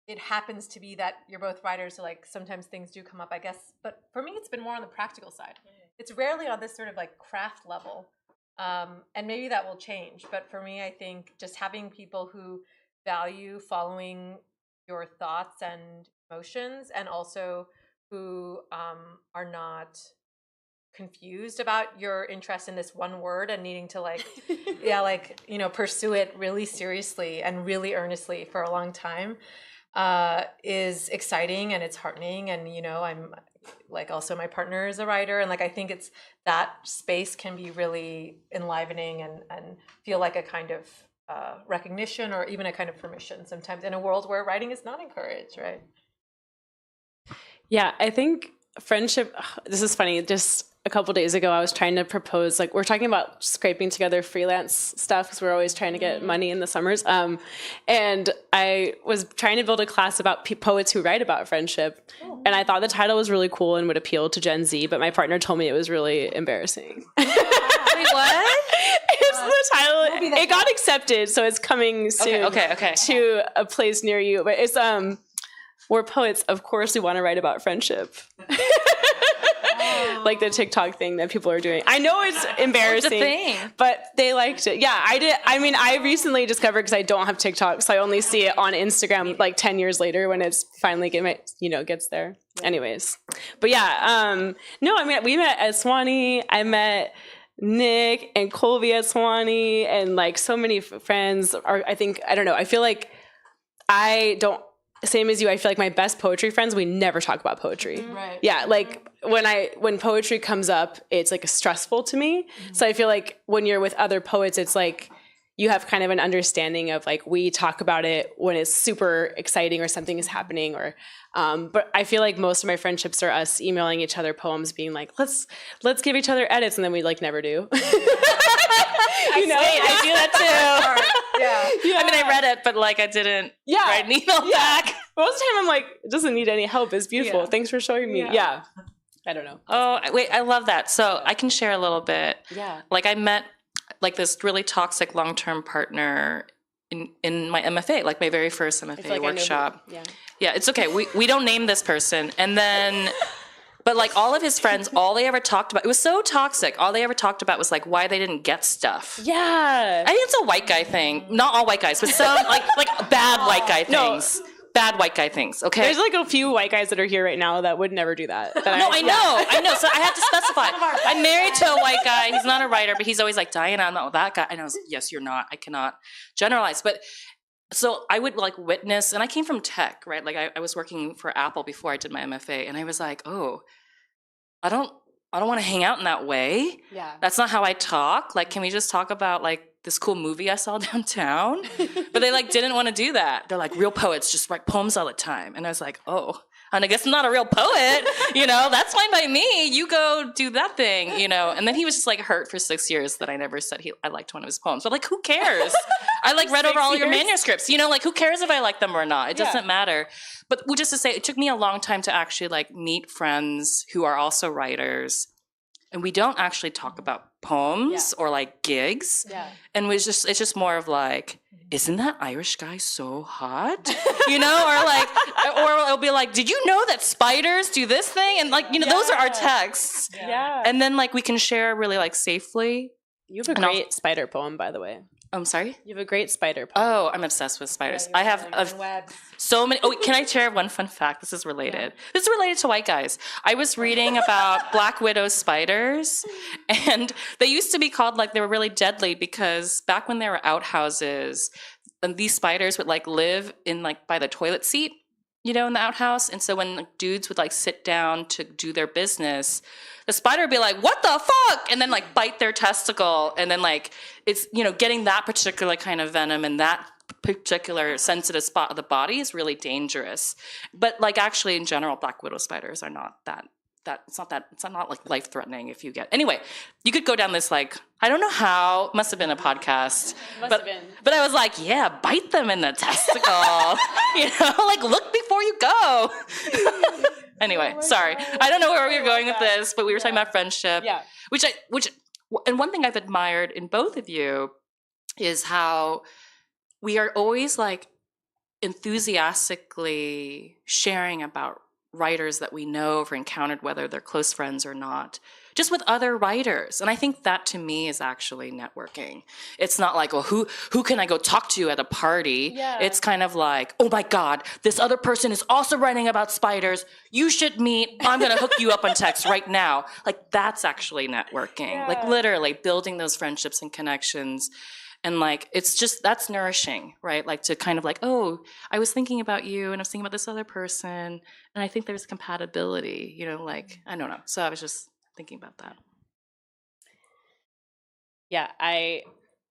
it happens to be that you're both writers, so sometimes things do come up, I guess. But for me, it's been more on the practical side. It's rarely on this sort of craft level. And maybe that will change. But for me, I think just having people who value following your thoughts and emotions, and also who are not confused about your interest in this one word and needing to pursue it really seriously and really earnestly for a long time. is exciting and it's heartening. And, I'm like, also my partner is a writer. And like, I think it's that space can be really enlivening and feel like a kind of recognition or even a kind of permission sometimes in a world where writing is not encouraged, right? Yeah, I think friendship, this is funny, just a couple days ago, I was trying to propose, like, we're talking about scraping together freelance stuff because we're always trying to get money in the summers. And I was trying to build a class about poets who write about friendship. And I thought the title was really cool and would appeal to Gen Z, but my partner told me it was really embarrassing. Wait, what? It's the title. It got accepted, so it's coming soon Okay. to a place near you. But it's, we're poets, of course we want to write about friendship. Like the TikTok thing that people are doing. I know it's embarrassing, but they liked it. Yeah, I did. I mean, I recently discovered, because I don't have TikTok, so I only see it on Instagram like 10 years later when it's finally gets there. Yeah. Anyways, but yeah, no, I mean, we met at Swanee. I met Nick and Colby at Swanee, and like so many friends are, I don't know. I feel like same as you, I feel like my best poetry friends, we never talk about poetry. Right. Yeah, like when poetry comes up, it's like stressful to me. Mm-hmm. So I feel like when you're with other poets, it's like you have kind of an understanding of like, we talk about it when it's super exciting or something is happening, or but I feel like most of my friendships are us emailing each other poems, being like, let's give each other edits, and then we like never do. I do that too. Yeah. I mean, I read it, but like I didn't write an email back. Most of the time I'm like, it doesn't need any help. It's beautiful. Yeah. Thanks for showing me. Yeah. I don't know. Oh, wait, I love that. So I can share a little bit. Yeah. Like I met like this really toxic long-term partner in my MFA, like my very first MFA workshop. Yeah, it's okay. We don't name this person. And then, but like all of his friends, all they ever talked about, it was so toxic. All they ever talked about was like why they didn't get stuff. Yeah. I think it's a white guy thing. Not all white guys, but some like bad white guy things. No. Bad white guy things, okay? There's like a few white guys that are here right now that would never do that. I know. So I have to specify. I'm married to a white guy. He's not a writer, but he's always like, Diana, I'm not that guy. And I was, yes, you're not. I cannot generalize. But so I would like witness, and I came from tech, right? Like I was working for Apple before I did my MFA, and I was like, oh, I don't want to hang out in that way. Yeah. That's not how I talk. Like, can we just talk about like this cool movie I saw downtown? But they like didn't want to do that. They're like, real poets just write poems all the time. And I was like, oh, and I guess I'm not a real poet, that's fine by me. You go do that thing, And then he was just like hurt for 6 years that I never said I liked one of his poems. But like, who cares? I like read over all your manuscripts, like who cares if I like them or not? It doesn't matter. But just to say, it took me a long time to actually like meet friends who are also writers. And we don't actually talk about poems or like gigs. Yeah. And it's just more of like, isn't that Irish guy so hot? Or it'll be like, did you know that spiders do this thing? And like, those are our texts. Yeah. And then like we can share really like safely. You have a great spider poem, by the way. I'm sorry? You have a great spider poem. Oh, I'm obsessed with spiders. I have so many. Oh, can I share one fun fact? This is related. Yeah. This is related to white guys. I was reading about black widow spiders, and they used to be called like they were really deadly because back when there were outhouses, and these spiders would like live in like by the toilet seat, in the outhouse. And so when like, dudes would like sit down to do their business, the spider would be like, what the fuck? And then like bite their testicle. And then like, it's, getting that particular kind of venom and that particular sensitive spot of the body is really dangerous. But like actually in general, black widow spiders are not it's not like life threatening if you get, anyway, you could go down this like, I don't know how, must have been a podcast, but I was like, yeah, bite them in the testicle, like look before you go. Anyway, sorry. I don't know where we were going with this, but we were talking about friendship, and one thing I've admired in both of you is how we are always like enthusiastically sharing about writers that we know or encountered, whether they're close friends or not, just with other writers. And I think that to me is actually networking. It's not like, well, who can I go talk to at a party? Yeah. It's kind of like, oh my God, this other person is also writing about spiders. You should meet. I'm going to hook you up on text right now. Like that's actually networking, like literally building those friendships and connections. And like, it's just, that's nourishing, right? Like to kind of like, oh, I was thinking about you and I was thinking about this other person. And I think there's compatibility, you know, like, I don't know. So I was just thinking about that. Yeah, I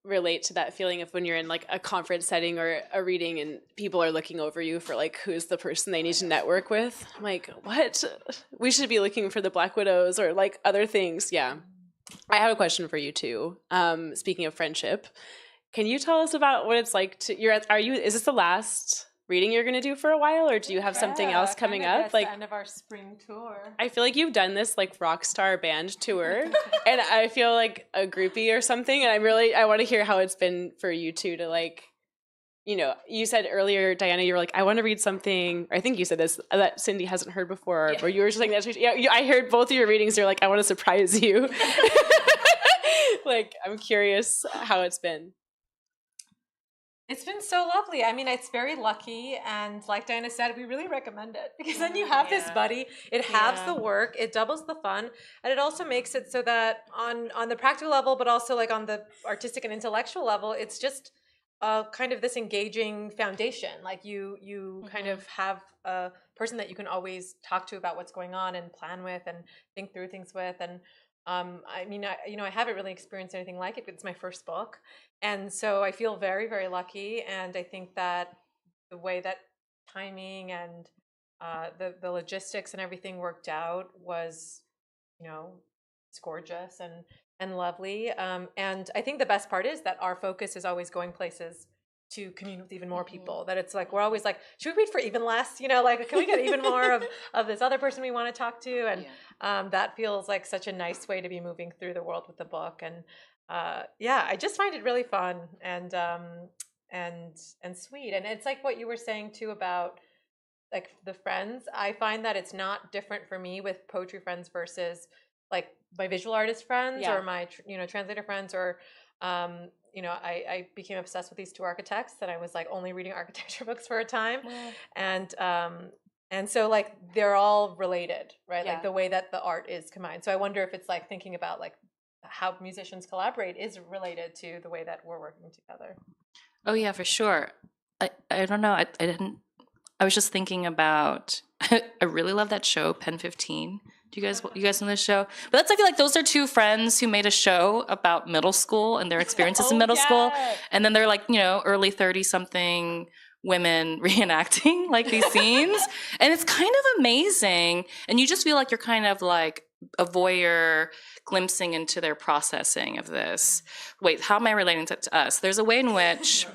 relate to that feeling of when you're in like a conference setting or a reading and people are looking over you for like who's the person they need to network with. I'm like, what? We should be looking for the Black Widows or like other things. Yeah. I have a question for you too. Speaking of friendship, can you tell us about what it's like to is this the last reading you're going to do for a while, or do you have something else coming up? Like the end of our spring tour. I feel like you've done this like rock star band tour, and I feel like a groupie or something. And I want to hear how it's been for you two to like, you know, you said earlier, Diana, you were like, I want to read something. Or I think you said this that Cindy hasn't heard before, or you were just like, I heard both of your readings. You're like, I want to surprise you. Like, I'm curious how it's been. It's been so lovely. I mean, it's very lucky. And like Diana said, we really recommend it because then you have this buddy. It halves the work. It doubles the fun. And it also makes it so that on the practical level, but also like on the artistic and intellectual level, it's just kind of this engaging foundation. Like you kind of have a person that you can always talk to about what's going on and plan with and think through things with. And I mean, I haven't really experienced anything like it. It's my first book. And so I feel very, very lucky. And I think that the way that timing and the logistics and everything worked out was, you know, it's gorgeous and lovely. And I think the best part is that our focus is always going places to commune with even more people. That it's like, we're always like, should we read for even less? You know, like, can we get even more of this other person we want to talk to? And that feels like such a nice way to be moving through the world with the book. And I just find it really fun and sweet. And it's like what you were saying too about like the friends. I find that it's not different for me with poetry friends versus like my visual artist friends or my translator friends or I became obsessed with these two architects and I was like only reading architecture books for a time. And so like they're all related, right? Like the way that the art is combined. So I wonder if it's like thinking about like how musicians collaborate is related to the way that we're working together. Oh yeah, for sure. I don't know. I was just thinking about, I really love that show, Pen 15. Do you guys know this show? But that's, I feel like those are two friends who made a show about middle school and their experiences in middle school. And then they're like, early 30-something women reenacting like these scenes. And it's kind of amazing. And you just feel like you're kind of like a voyeur glimpsing into their processing of this. Wait, how am I relating to us? There's a way in which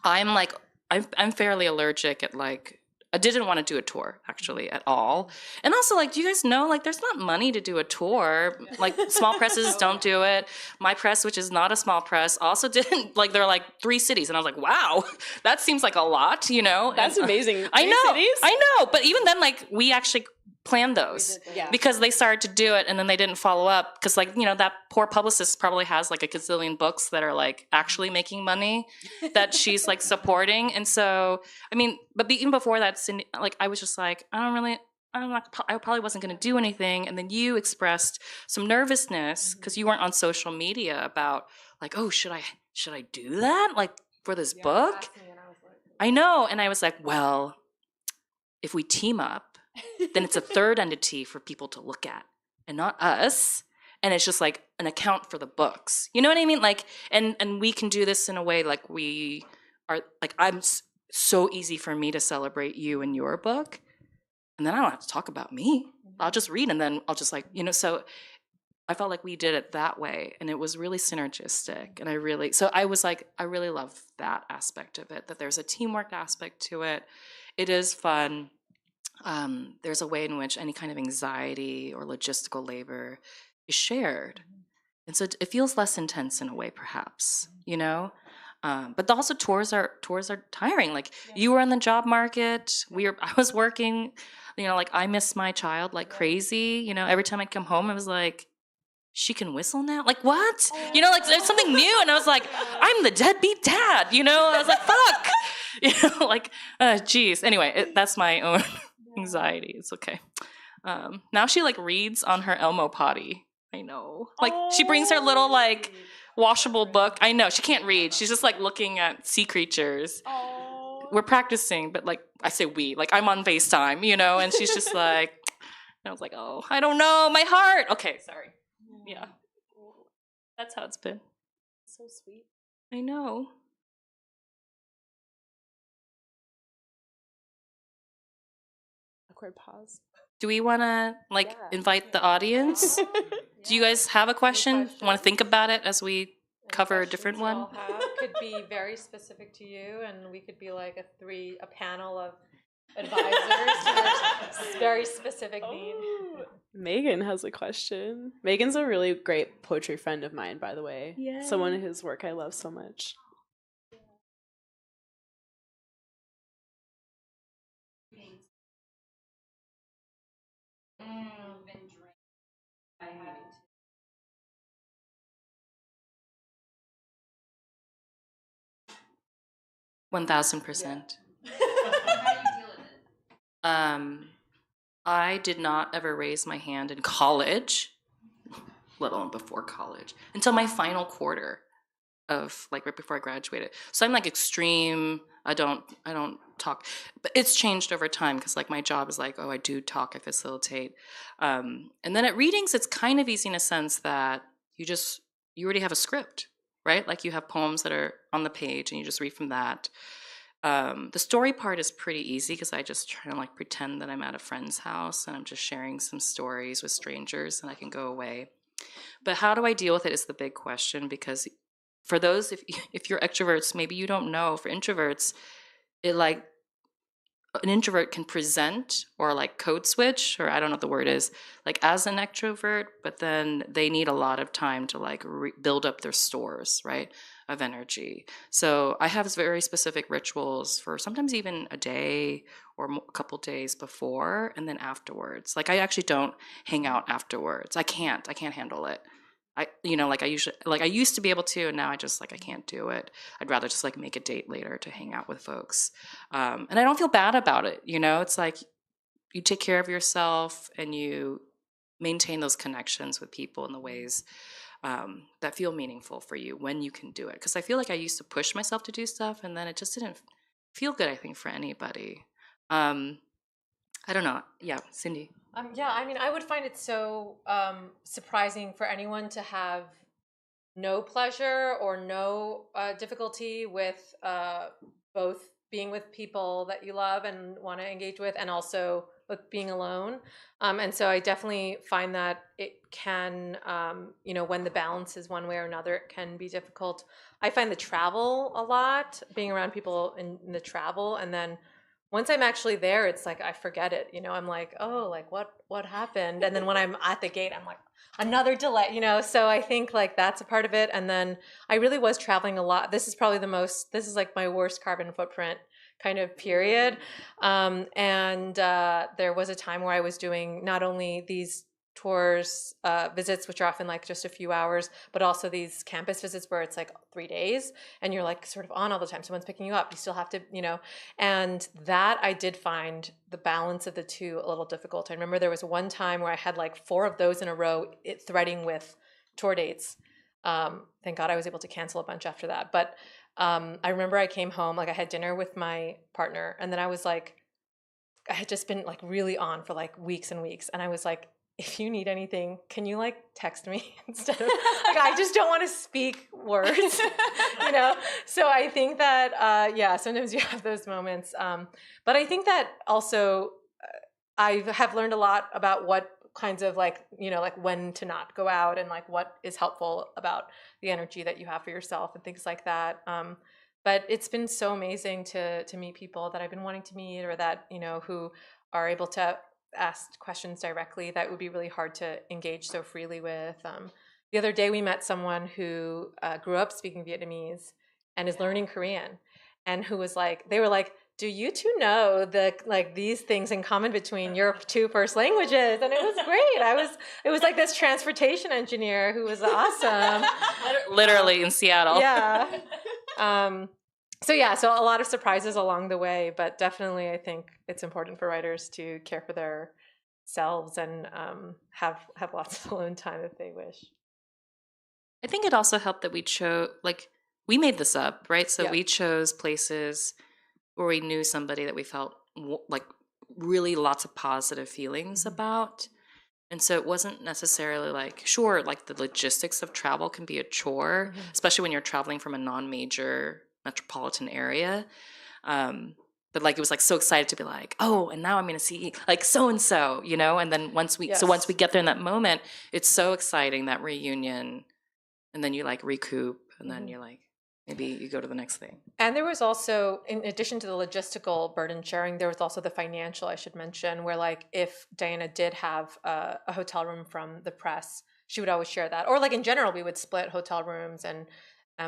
I'm fairly allergic at like, I didn't want to do a tour actually at all. And also like, do you guys know, like there's not money to do a tour. Like small presses don't do it. My press, which is not a small press, also didn't, like they're like 3 cities. And I was like, wow, that seems like a lot, That's amazing. I know, cities? I know. But even then, like we actually planned those because they started to do it and then they didn't follow up because like that poor publicist probably has like a gazillion books that are like actually making money that she's like supporting. And so I mean, but even before that, Cindy, like I was just like I probably wasn't going to do anything. And then you expressed some nervousness because you weren't on social media about like, oh, should I do that like for this book? I know. And I was like, well, if we team up, then it's a third entity for people to look at and not us. And it's just like an account for the books. You know what I mean? Like, and we can do this in a way like we are like, so easy for me to celebrate you and your book. And then I don't have to talk about me. I'll just read and then I'll just like, so I felt like we did it that way and it was really synergistic. And I was like, I really love that aspect of it, that there's a teamwork aspect to it. It is fun. There's a way in which any kind of anxiety or logistical labor is shared. And so it feels less intense in a way, perhaps, but also tours are tiring. Like you were in the job market. I was working, like I miss my child like crazy. Every time I'd come home, I was like, she can whistle now? Like what? Like there's something new. And I was like, I'm the deadbeat dad, I was like, fuck, like, geez. Anyway, that's my own anxiety. It's okay. Now she like reads on her Elmo potty. I know. Like she brings her little like washable book. I know she can't read. She's just like looking at sea creatures. Oh. We're practicing, but like I say we, like I'm on FaceTime, and she's just like, and I was like, oh, I don't know, my heart. Okay, sorry. Yeah, that's how it's been. So sweet. I know. Awkward pause. Do we want to invite the audience? Do you guys have a question? Want to think about it as we cover a different one? Could be very specific to you, and we could be like a panel of advisors to very specific need. Megan has a question. Megan's a really great poetry friend of mine, by the way. Yay. Someone whose work I love so much. I had it. 1000%. I did not ever raise my hand in college, let alone before college, until my final quarter of like right before I graduated. So I'm like extreme. I don't talk, but it's changed over time because like my job is like, oh, I do talk, I facilitate. And then at readings, it's kind of easy in a sense that you already have a script, right? Like you have poems that are on the page and you just read from that. The story part is pretty easy because I just try to like pretend that I'm at a friend's house and I'm just sharing some stories with strangers and I can go away. But how do I deal with it is the big question, because for those, if you're extroverts, maybe you don't know. For introverts, an introvert can present or like code switch, or I don't know what the word is, like as an extrovert, but then they need a lot of time to like build up their stores, right, of energy. So I have very specific rituals for sometimes even a day or a couple days before and then afterwards. Like I actually don't hang out afterwards. I can't handle it. I used to be able to, and now I just like, I can't do it. I'd rather just like make a date later to hang out with folks. And I don't feel bad about it. It's like you take care of yourself and you maintain those connections with people in the ways that feel meaningful for you when you can do it. Because I feel like I used to push myself to do stuff and then it just didn't feel good, I think, for anybody. I don't know. Yeah, Cindy. I would find it so surprising for anyone to have no pleasure or no difficulty with both being with people that you love and want to engage with, and also with being alone. And so I definitely find that it can, when the balance is one way or another, it can be difficult. I find the travel a lot, being around people in the travel, and then once I'm actually there, it's like I forget it. I'm like, oh, like what happened? And then when I'm at the gate, I'm like, another delay. So I think like that's a part of it. And then I really was traveling a lot. This is probably this is like my worst carbon footprint kind of period. And there was a time where I was doing not only these tours, visits, which are often like just a few hours, but also these campus visits where it's like 3 days and you're like sort of on all the time. Someone's picking you up. You still have to, and that I did find the balance of the two a little difficult. I remember there was one time where I had like 4 of those in a row, threading with tour dates. Thank God I was able to cancel a bunch after that. But I remember I came home, like I had dinner with my partner, and then I was like, I had just been like really on for like weeks and weeks. And I was like, if you need anything, can you like text me instead of like, I just don't want to speak words, So I think that, sometimes you have those moments. But I think that also I have learned a lot about what kinds of like when to not go out and like what is helpful about the energy that you have for yourself and things like that. But it's been so amazing to meet people that I've been wanting to meet, or that, who are able to ask questions directly that would be really hard to engage so freely with. The other day we met someone who grew up speaking Vietnamese and is learning Korean, and who was like, they were like, do you two know these things in common between your 2 first languages? And it was great. It was like this transportation engineer who was awesome. Literally in Seattle. Yeah. So a lot of surprises along the way, but definitely I think it's important for writers to care for their selves and have lots of alone time if they wish. I think it also helped that we chose, like, we made this up, right? So Yeah. we chose places where we knew somebody that we felt like really lots of positive feelings about. And so it wasn't necessarily like, sure, like the logistics of travel can be a chore, especially when you're traveling from a non-major metropolitan area. But like, it was like so excited to be like, oh, and now I'm going to see like so-and-so, you know? And then once we get there in that moment, it's so exciting, that reunion. And then you like recoup, and then you're like, maybe you go to the next thing. And there was also, in addition to the logistical burden sharing, there was also the financial, I should mention, where like if Diana did have a hotel room from the press, she would always share that. Or like in general, we would split hotel rooms and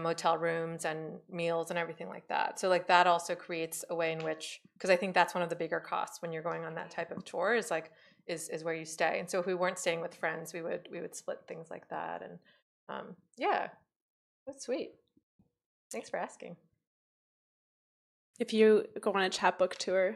motel rooms and meals and everything like that. So like that also creates a way in which, because I think that's one of the bigger costs when you're going on that type of tour is like, is where you stay. And so if we weren't staying with friends, we would split things like that. And yeah, that's sweet. Thanks for asking. If you go on a chapbook tour,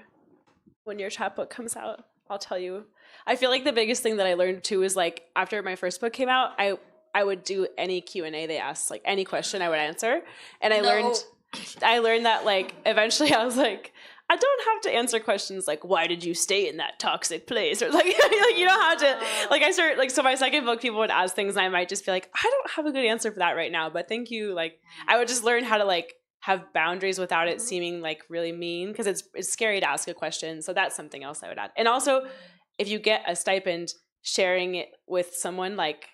when your chapbook comes out, I'll tell you. I feel like the biggest thing that I learned too is like after my first book came out, I would do any Q&A they asked, like any question I would answer. And I learned that like eventually I was like, I don't have to answer questions like, why did you stay in that toxic place? Or like, like you don't have to, like I started, like, so my second book, people would ask things and I might just be like, I don't have a good answer for that right now, but thank you. Like I would just learn how to like have boundaries without it seeming like really mean, because it's scary to ask a question. So that's something else I would add. And also if you get a stipend, sharing it with someone like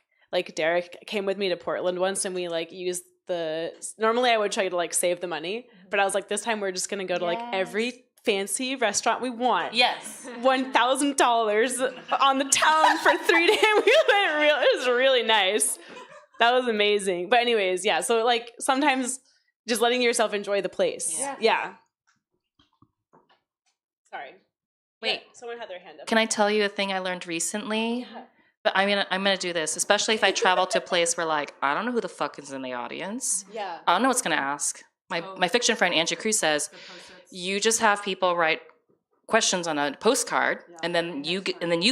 Derek came with me to Portland once and we like used normally I would try to like save the money, but I was like, this time we're just going to go to like every fancy restaurant we want. Yes. $1,000 on the town for 3 days. It was really nice. That was amazing. But anyways, yeah. So like sometimes just letting yourself enjoy the place. Yeah. Sorry. Wait. Someone had their hand up. Can I tell you a thing I learned recently? Yeah. But I'm gonna do this, especially if I travel to a place where like I don't know who the fuck is in the audience. Yeah. I don't know what's gonna ask. My fiction friend Angie Cruz says, you just have people write questions on a postcard, and then you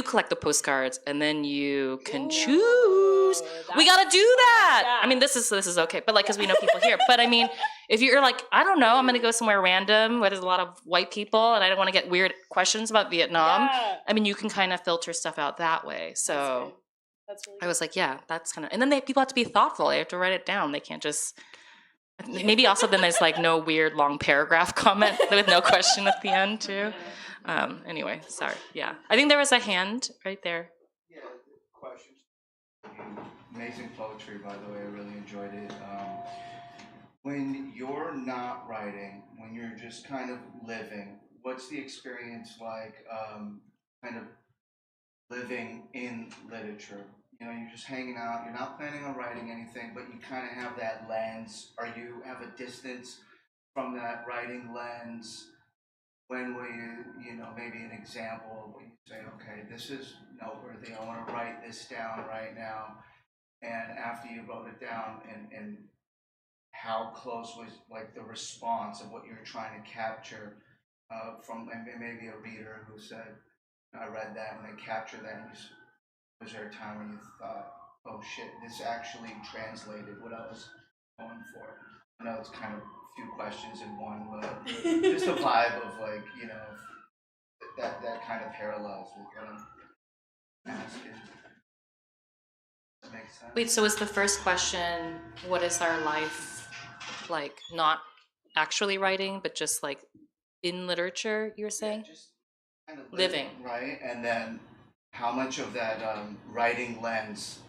collect the postcards, and then you can choose. We gotta do that. Yeah. I mean, this is okay, but like because we know people here. But I mean, if you're like, I don't know, I'm gonna go somewhere random where there's a lot of white people, and I don't want to get weird questions about Vietnam. Yeah. I mean, you can kind of filter stuff out that way. So that's really I was like, yeah, that's kind of. And then people have to be thoughtful. They have to write it down. They can't just. Maybe also then there's like no weird long paragraph comment with no question at the end too. Anyway, sorry. Yeah, I think there was a hand right there. Yeah, questions. Amazing poetry, by the way. I really enjoyed it. When you're not writing, when you're just kind of living, what's the experience like? Kind of living in literature. You know, you're just hanging out. You're not planning on writing anything, but you kind of have that lens. Or you have a distance from that writing lens. When will you know, maybe an example of what you say, okay, this is noteworthy, I want to write this down right now. And after you wrote it down, and how close was like the response of what you're trying to capture from maybe a reader who said, I read that and they captured that. And was there a time when you thought, oh shit, this actually translated what I was going for? I know it's kind of a few questions in one, but just a vibe of like, you know, that kind of parallels with what I'm asking. That makes sense. Wait, so is the first question, what is our life like, not actually writing, but just like in literature, you're saying? Yeah, just kind of living. Right? And then how much of that writing lens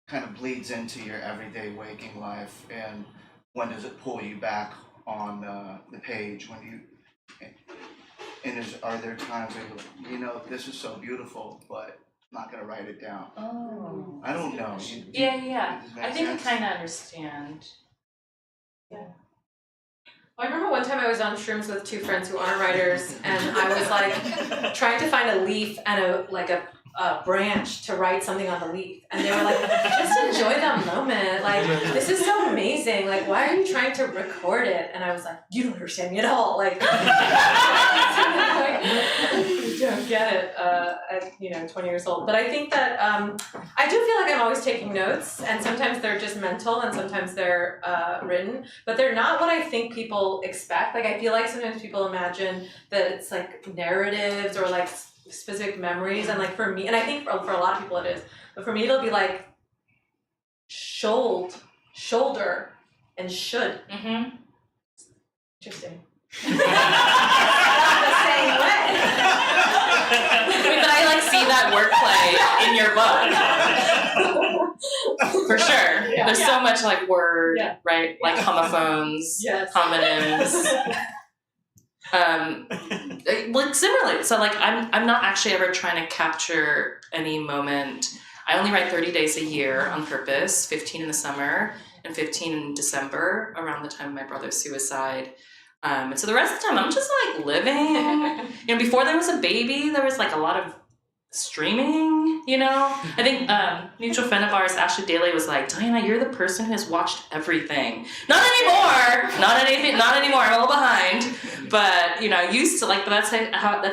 kind of bleeds into your everyday waking life, and when does it pull you back on the page? When you, and are there times where you're like, you know, this is so beautiful, but I'm not going to write it down? Oh. I don't know. Yeah. I think sense? I kind of understand. Yeah. Well, I remember one time I was on shrooms with two friends who aren't writers, and I was like trying to find a leaf and a branch to write something on the leaf, and they were like, just enjoy that moment. Like, this is so amazing. Like, why are you trying to record it? And I was like, you don't understand me at all. Like, you don't get it at 20 years old. But I think that I do feel like I'm always taking notes, and sometimes they're just mental, and sometimes they're written. But they're not what I think people expect. Like, I feel like sometimes people imagine that it's like narratives or like specific memories, and like for me, and I think for a lot of people it is, but for me it'll be like shoulder, and should. Mm-hmm. Interesting. Not the same way. Wait, but I like see that wordplay in your book. For sure. Yeah. There's so much like word, Yeah. right? Like homophones, Yes. homonyms. Like similarly, so like I'm not actually ever trying to capture any moment. I only write 30 days a year on purpose, 15 in the summer and 15 in December, around the time of my brother's suicide. And so the rest of the time I'm just like living. Before there was a baby, there was like a lot of streaming, I think mutual friend of ours, Ashley Daly, was like, Diana, you're the person who has watched everything. Not anymore, I'm a little behind, but used to, like, but that's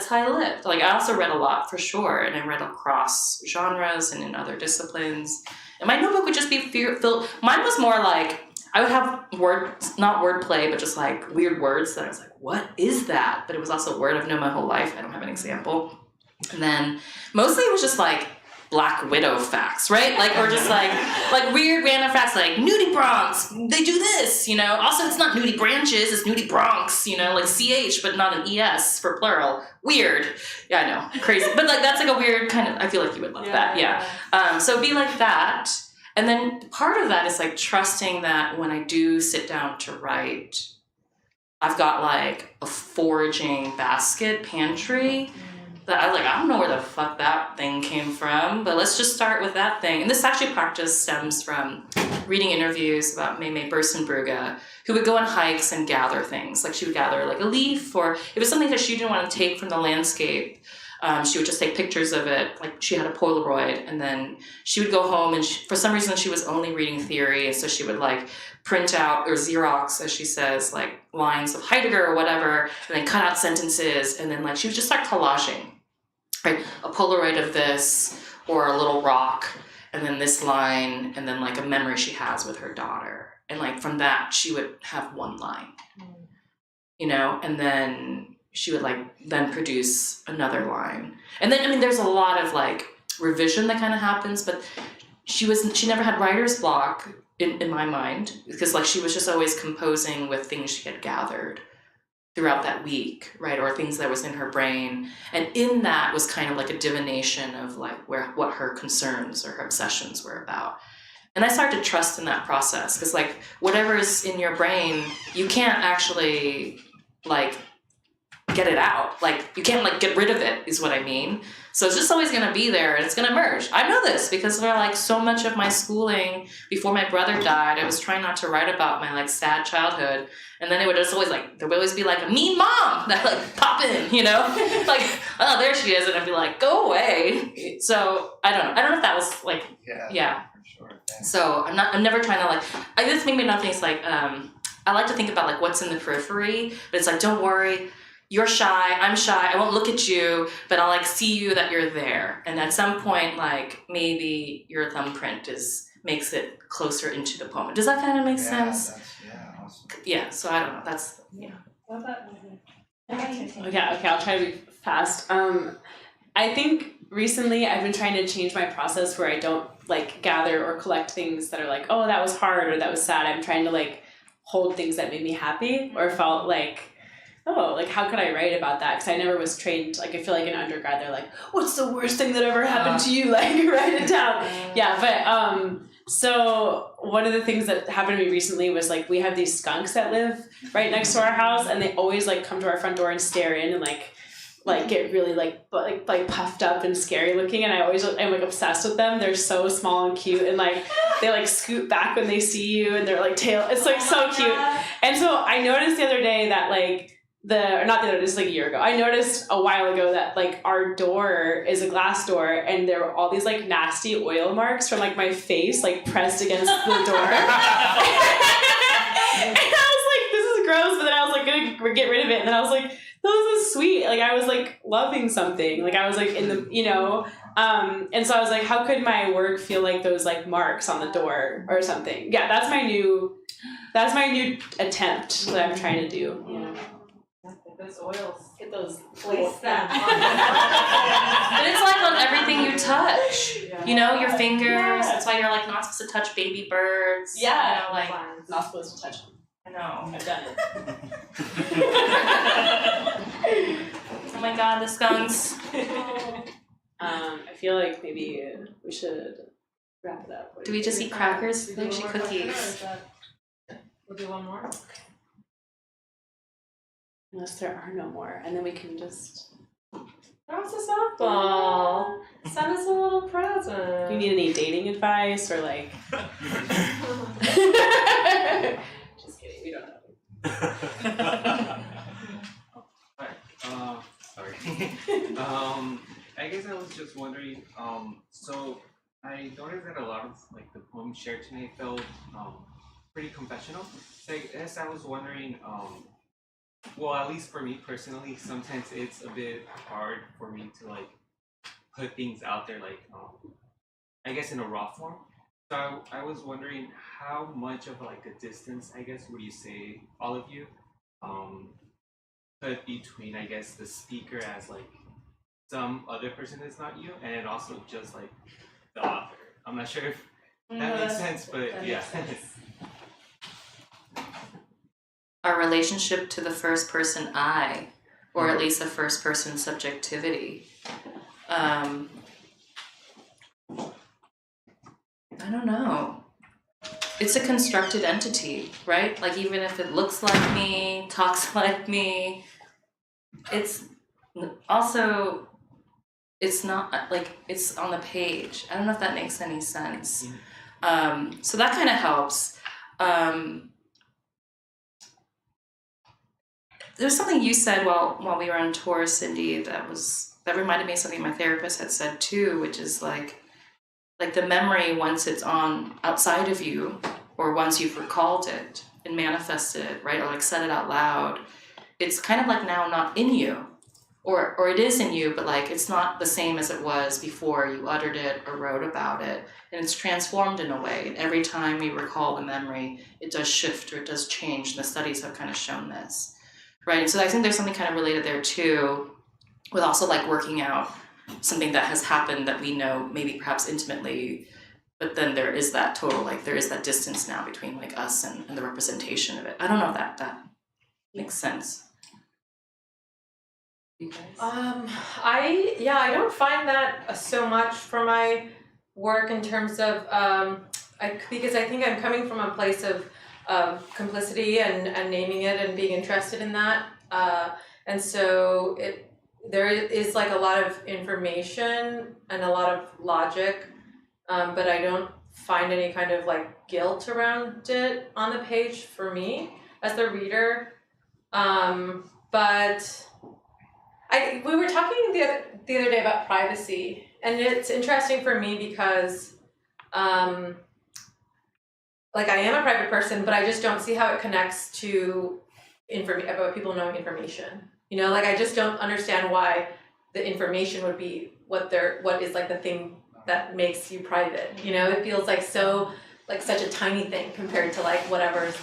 how I lived. Like, I also read a lot for sure, and I read across genres and in other disciplines, and my notebook would just be filled. Mine was more like, I would have not wordplay, but just like weird words that I was like, what is that? But it was also a word I've known my whole life. I don't have an example. And then mostly it was just like Black Widow facts, right? Like, or just like weird random facts, like nudie Bronx, they do this, Also, it's not nudie branches, it's nudie Bronx, like CH, but not an ES for plural. Weird. Yeah, I know. Crazy. But like, that's like a weird kind of, I feel like you would love that. Yeah. So it'd be like that. And then part of that is like trusting that when I do sit down to write, I've got like a foraging basket pantry that I don't know where the fuck that thing came from, but let's just start with that thing. And this actually practice stems from reading interviews about May Bursenbrugge, who would go on hikes and gather things. Like, she would gather like a leaf, or if it was something that she didn't want to take from the landscape, she would just take pictures of it. Like, she had a Polaroid, and then she would go home, and for some reason she was only reading theory, so she would like print out, or Xerox, as she says, like lines of Heidegger or whatever, and then cut out sentences, and then like she would just start collaging, right? A Polaroid of this, or a little rock, and then this line, and then like a memory she has with her daughter. And like from that, she would have one line, and then she would like then produce another line. And then, there's a lot of like revision that kind of happens, but she never had writer's block in my mind, because like she was just always composing with things she had gathered throughout that week, right? Or things that was in her brain. And in that was kind of like a divination of like what her concerns or her obsessions were about. And I started to trust in that process, because like whatever is in your brain, you can't actually like get it out. Like, you can't like get rid of it, is what I mean. So it's just always going to be there, and it's going to emerge. I know this because for like so much of my schooling before my brother died, I was trying not to write about my like sad childhood. And then it would just always like, there would always be like a mean mom that like pop in, like, oh, there she is. And I'd be like, go away. So I don't know if that was like, yeah. For sure. So I'm never trying to like, I guess maybe nothing is like, I like to think about like what's in the periphery, but it's like, don't worry. You're shy, I'm shy, I won't look at you, but I'll like see you that you're there. And at some point, like maybe your thumbprint makes it closer into the poem. Does that kind of make sense? Awesome. Yeah, so I don't know, that's, yeah. Okay, I'll try to be fast. I think recently I've been trying to change my process where I don't like gather or collect things that are like, oh, that was hard or that was sad. I'm trying to like hold things that made me happy or felt like, oh, like how could I write about that? Because I never was trained. Like, I feel like in undergrad they're like, what's the worst thing that ever happened to you? Like, write it down. Yeah, but so one of the things that happened to me recently was like, we have these skunks that live right next to our house, and they always like come to our front door and stare in and like get really like puffed up and scary looking, and I'm like obsessed with them. They're so small and cute, and like they like scoot back when they see you, and they're like tail. It's like so cute. And so I noticed the other day that like just like a year ago, I noticed a while ago that like our door is a glass door and there were all these like nasty oil marks from like my face like pressed against the door. And I was like, this is gross, but then I was like gonna get rid of it, and then I was like, this is sweet. Like I was like loving something. Like I was like in the, and so I was like, how could my work feel like those like marks on the door or something? Yeah, that's my new attempt that I'm trying to do. Yeah. Those oils, get those Place that But it's like on everything you touch. You know, your fingers. Yeah. That's why you're like not supposed to touch baby birds. Yeah. You know, like Not supposed to touch them. I know. I've done it. Oh my god, the skunks. I feel like maybe we should wrap it up. Do we just eat crackers? We should cookies. We'll do one more. Unless there are no more, and then we can just. Throw us a softball. Send us a little present. Do you need any dating advice or like? Just kidding. We don't know. Sorry. I guess I was just wondering. So I noticed that a lot of like the poems shared tonight felt pretty confessional. So I guess I was wondering. Well, at least for me personally, sometimes it's a bit hard for me to like put things out there, like I guess in a raw form. So I was wondering how much of like a distance, I guess, would you say all of you put between, I guess, the speaker as like some other person that's not you, and also just like the author. I'm not sure if that makes sense, but yeah. Our relationship to the first person I, or at least the first person subjectivity. I don't know. It's a constructed entity, right? Like even if it looks like me, talks like me, it's also, it's not like it's on the page. I don't know if that makes any sense. So that kind of helps. There's something you said while we were on tour, Cindy, that reminded me of something my therapist had said too, which is like the memory, once it's on outside of you, or once you've recalled it and manifested it, right, or like said it out loud, it's kind of like now not in you, or it is in you, but like it's not the same as it was before you uttered it or wrote about it, and it's transformed in a way. And every time you recall the memory, it does shift or it does change. And the studies have kind of shown this. Right, and so I think there's something kind of related there too, with also like working out something that has happened that we know maybe perhaps intimately, but then there is that total, like there is that distance now between like us and the representation of it. I don't know if that makes sense. You guys? I don't find that so much for my work in terms of because I think I'm coming from a place of complicity and naming it and being interested in that, and so there is like a lot of information and a lot of logic, but I don't find any kind of like guilt around it on the page for me as the reader, but we were talking the other day about privacy, and it's interesting for me because like I am a private person, but I just don't see how it connects to about people knowing information. You know, like I just don't understand why the information would be what is like the thing that makes you private. You know, it feels like such a tiny thing compared to like whatever is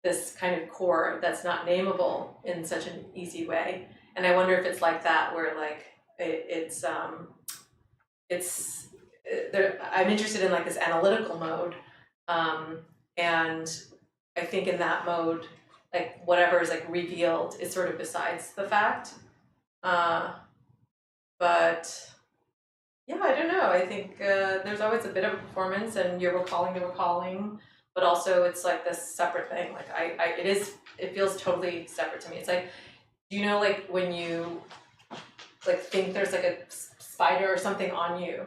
this kind of core that's not nameable in such an easy way. And I wonder if it's like that, where like I'm interested in like this analytical mode. And I think in that mode, like whatever is like revealed is sort of besides the fact. But yeah, I don't know. I think there's always a bit of a performance, and you're recalling the recalling, but also it's like this separate thing. Like it feels totally separate to me. It's like, you know, like when you like think there's like a spider or something on you,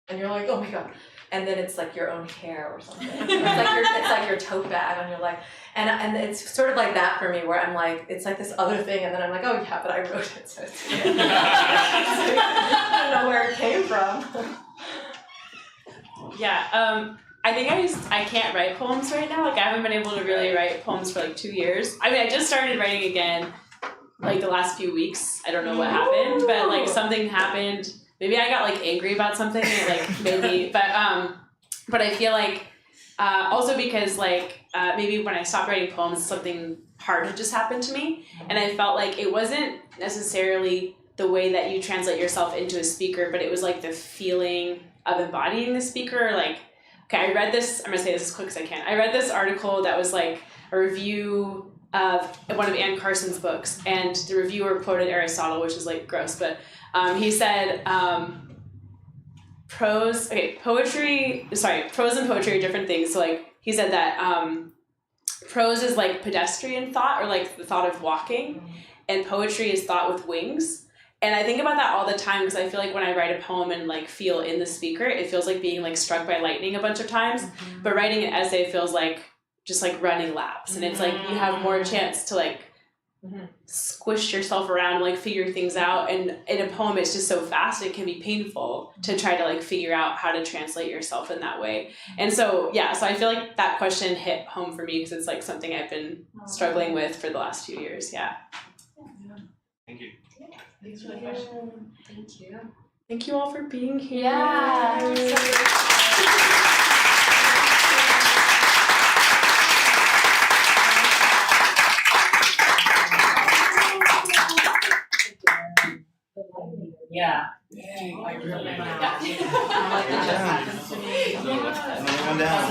and you're like, oh my god. and then it's like your own hair or something. It's like your tote bag on your leg, and it's sort of like that for me, where I'm like, it's like this other thing, and then I'm like, oh yeah, but I wrote it, so it's I don't know where it came from. Yeah, I think I can't write poems right now. Like I haven't been able to really write poems for like 2 years. I mean, I just started writing again like the last few weeks. I don't know what happened, but like something happened. Maybe I got like angry about something and it like made me, but I feel like also because like maybe when I stopped writing poems, something hard had just happened to me, and I felt like it wasn't necessarily the way that you translate yourself into a speaker, but it was like the feeling of embodying the speaker. Like, okay, I read this, I'm gonna say this as quick as I can. I read this article that was like a review of one of Anne Carson's books, and the reviewer quoted Aristotle, which is like gross, but he said, prose and poetry are different things. So like he said that prose is like pedestrian thought, or like the thought of walking, and poetry is thought with wings. And I think about that all the time, because I feel like when I write a poem and like feel in the speaker, it feels like being like struck by lightning a bunch of times. Mm-hmm. But writing an essay feels like just like running laps, and it's like you have more chance to like squish yourself around and like figure things out. And in a poem, it's just so fast, it can be painful to try to like figure out how to translate yourself in that way. And so so I feel like that question hit home for me, because it's like something I've been struggling with for the last few years. Thank you. Thanks for the question. Thank you. Thank you all for being here. Yeah. Yeah. I really like One down.